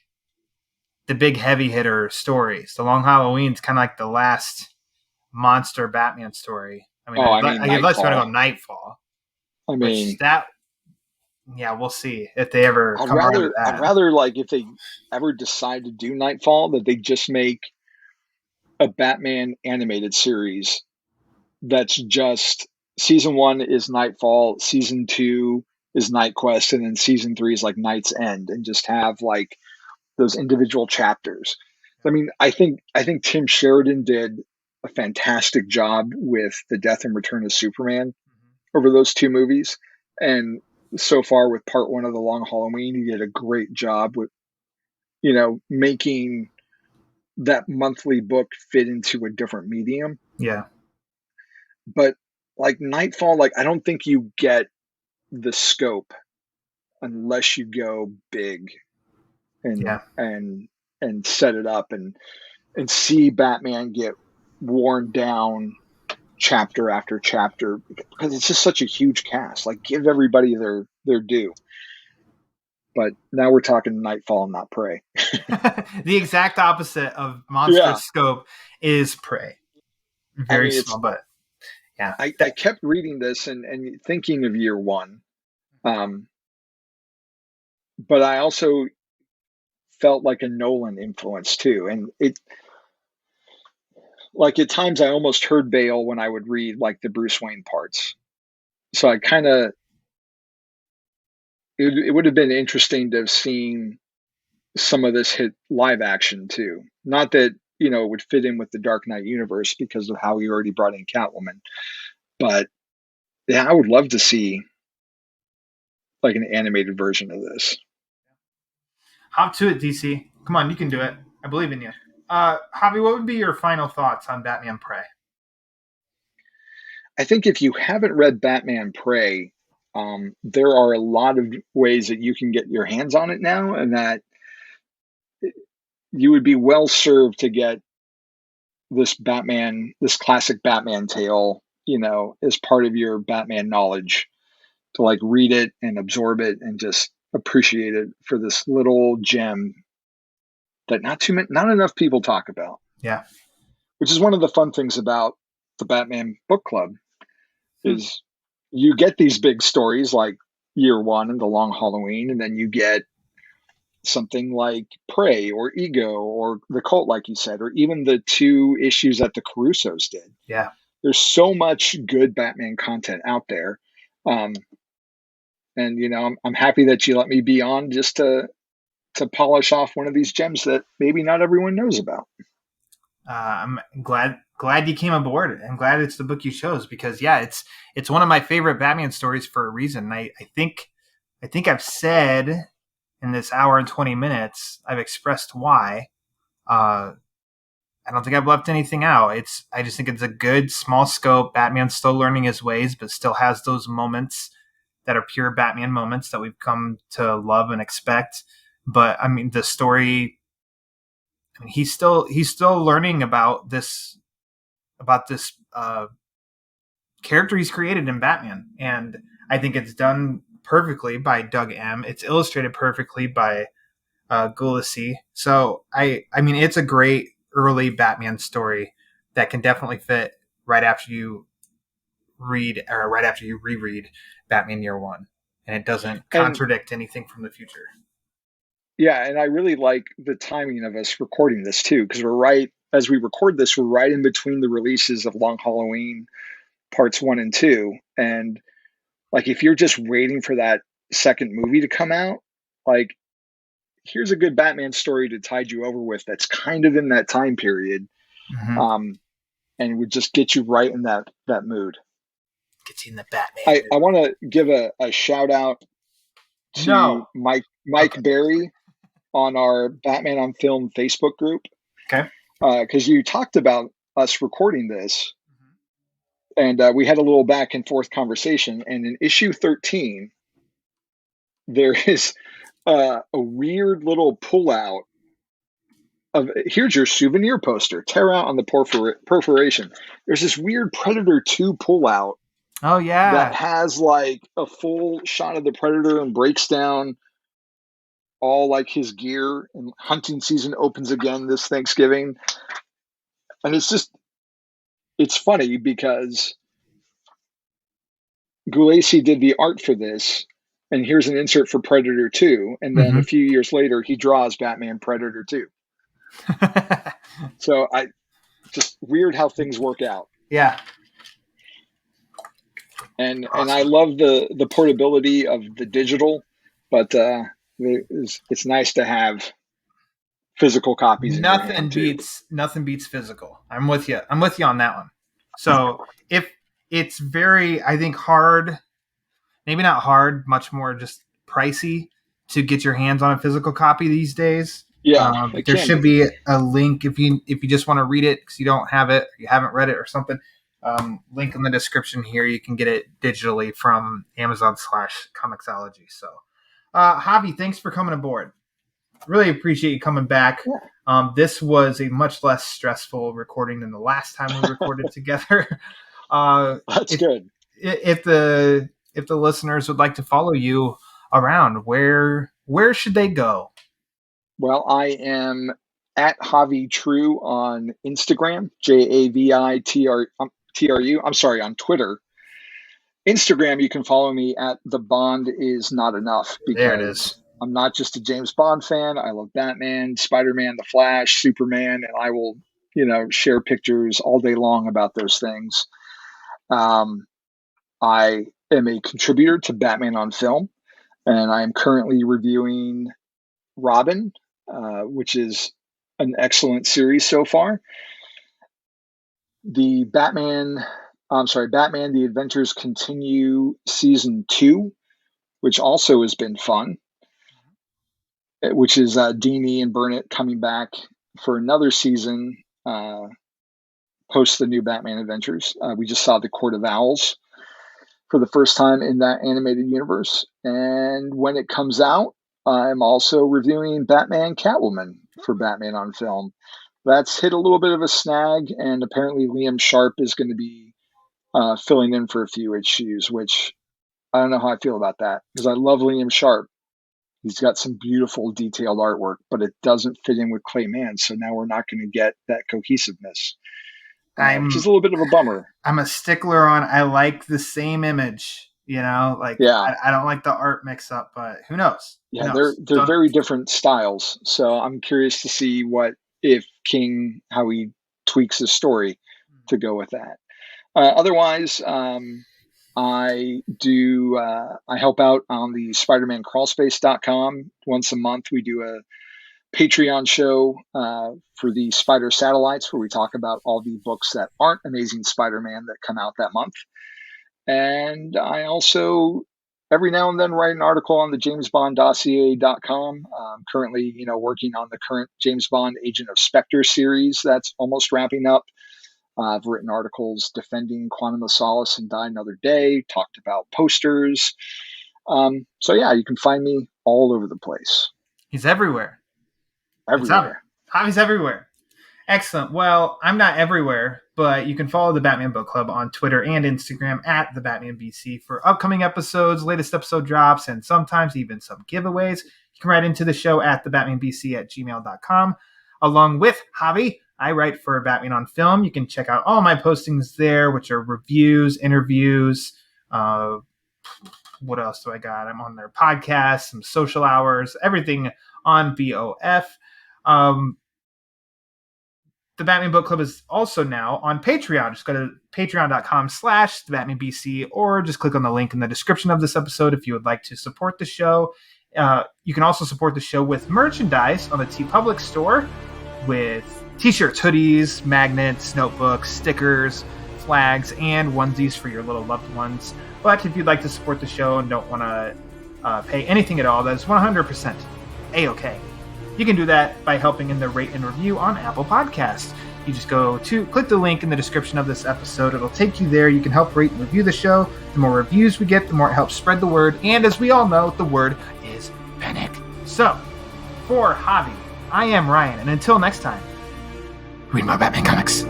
heavy hitter stories. The Long Halloween's kind of like the last monster Batman story. I mean, I guess going to go Nightfall. I mean, we'll see if they ever come around to that. I'd rather, like, if they ever decide to do Nightfall, that they just make a Batman animated series that's just season 1 is Nightfall, season 2 is Night Quest, and then season 3 is like Night's End, and just have like those individual chapters. I mean, I think Tim Sheridan did a fantastic job with The Death and Return of Superman over those 2 movies. And so far with part 1 of The Long Halloween, he did a great job with, making that monthly book fit into a different medium. Yeah. But like Nightfall, like I don't think you get the scope unless you go big and set it up and see Batman get worn down chapter after chapter, because it's just such a huge cast. Like, give everybody their due. But now we're talking Nightfall, not Prey. The exact opposite of monster scope is Prey. Very small, but yeah. I kept reading this and thinking of year 1. But I also felt like a Nolan influence too. And it, like, at times I almost heard Bale when I would read like the Bruce Wayne parts. So I kind of, it would have been interesting to have seen some of this hit live action too. Not that, it would fit in with the Dark Knight universe because of how he already brought in Catwoman. But yeah, I would love to see like an animated version of this. Hop to it, DC. Come on, you can do it. I believe in you. Javi, what would be your final thoughts on Batman Prey? I think if you haven't read Batman Prey, there are a lot of ways that you can get your hands on it now, and that you would be well served to get this classic Batman tale, as part of your Batman knowledge, to like read it and absorb it and just appreciate it for this little gem that not enough people talk about. Yeah. Which is one of the fun things about the Batman book club is you get these big stories like Year One and The Long Halloween, and then you get something like Prey or Ego or The Cult, like you said, or even the 2 issues that the Carusos did. Yeah. There's so much good Batman content out there. And, I'm happy that you let me be on just to polish off one of these gems that maybe not everyone knows about. I'm glad you came aboard. I'm glad it's the book you chose because it's one of my favorite Batman stories for a reason. I think I've said in this hour and 20 minutes, I've expressed why. I don't think I've left anything out. I just think it's a good small scope. Batman's still learning his ways, but still has those moments that are pure Batman moments that we've come to love and expect. But I mean, the story, he's still learning about this character he's created in Batman, and I think it's done perfectly by Doug M. It's illustrated perfectly by Gulacy. So I mean, it's a great early Batman story that can definitely fit right after you reread Batman Year One, and it doesn't contradict anything from the future. Yeah, and I really like the timing of us recording this too, because as we record this, we're right in between the releases of Long Halloween parts 1 and 2. And like, if you're just waiting for that second movie to come out, like, here's a good Batman story to tide you over with that's kind of in that time period. Mm-hmm. And would just get you right in that mood. Gets you in the Batman. I want to give a shout out to Mike Berry on our Batman on Film Facebook group. Okay. Because you talked about us recording this, and we had a little back and forth conversation. And in issue 13, there is a weird little pullout of, here's your souvenir poster, tear out on the perforation. There's this weird Predator 2 pullout. Oh, yeah. That has like a full shot of the Predator and breaks down all like his gear, and hunting season opens again this Thanksgiving. And it's funny because Gulacy did the art for this, and here's an insert for Predator 2, and then a few years later he draws Batman Predator 2. So just weird how things work out. Yeah. And I love the portability of the digital, but it's nice to have physical copies. Nothing beats physical. I'm with you on that one. So if it's very, I think, hard, maybe not hard, much more just pricey to get your hands on a physical copy these days. Yeah, there should be a link if you just want to read it because you don't have it, or you haven't read it or something. Link in the description here. You can get it digitally from Amazon/Comixology. So, Javi, thanks for coming aboard. Really appreciate you coming back. Yeah. This was a much less stressful recording than the last time we recorded together. That's good. If the listeners would like to follow you around, where should they go? Well, I am at Javi True on Instagram, JAVITRU. I'm sorry, on Twitter. Instagram, you can follow me at The Bond Is Not Enough. There it is. I'm not just a James Bond fan. I love Batman, Spider-Man, The Flash, Superman, and I will, share pictures all day long about those things. I am a contributor to Batman on Film, and I am currently reviewing Robin, which is an excellent series so far. Batman, The Adventures Continue Season 2, which also has been fun, which is Dini and Burnett coming back for another season post the new Batman Adventures. We just saw The Court of Owls for the first time in that animated universe. And when it comes out, I'm also reviewing Batman Catwoman for Batman on Film. That's hit a little bit of a snag, and apparently Liam Sharp is going to be filling in for a few issues, which I don't know how I feel about that, because I love Liam Sharp. He's got some beautiful detailed artwork, but it doesn't fit in with Clay Mann, so now we're not going to get that cohesiveness, which is a little bit of a bummer. I'm a stickler on I like the same image, Yeah. I don't like the art mix up, but who knows? Yeah, they're very different styles, so I'm curious to see if King, how he tweaks his story to go with that. Otherwise, I help out on the SpidermanCrawlspace.com. Once a month, we do a Patreon show for the Spider Satellites, where we talk about all the books that aren't Amazing Spider-Man that come out that month. And I also, every now and then, write an article on the JamesBondDossier.com. I'm currently, working on the current James Bond Agent of Spectre series that's almost wrapping up. I've written articles defending Quantum of Solace and Die Another Day, talked about posters. So yeah, you can find me all over the place. He's everywhere. Everywhere. He's everywhere. Excellent. Well, I'm not everywhere, but you can follow the Batman Book Club on Twitter and Instagram at thebatmanbc for upcoming episodes, latest episode drops, and sometimes even some giveaways. You can write into the show at thebatmanbc@gmail.com. Along with Javi, I write for Batman on Film. You can check out all my postings there, which are reviews, interviews. What else do I got? I'm on their podcast, some social hours, everything on BOF. The Batman Book Club is also now on Patreon. Just go to patreon.com/thebatmanbc or just click on the link in the description of this episode if you would like to support the show. You can also support the show with merchandise on the TeePublic store with t-shirts, hoodies, magnets, notebooks, stickers, flags, and onesies for your little loved ones. But if you'd like to support the show and don't want to pay anything at all, that is 100% A-okay. You can do that by helping in the rate and review on Apple Podcasts. You just click the link in the description of this episode. It'll take you there. You can help rate and review the show. The more reviews we get, the more it helps spread the word. And as we all know, the word is panic. So, for Javi, I am Ryan. And until next time, read more Batman comics.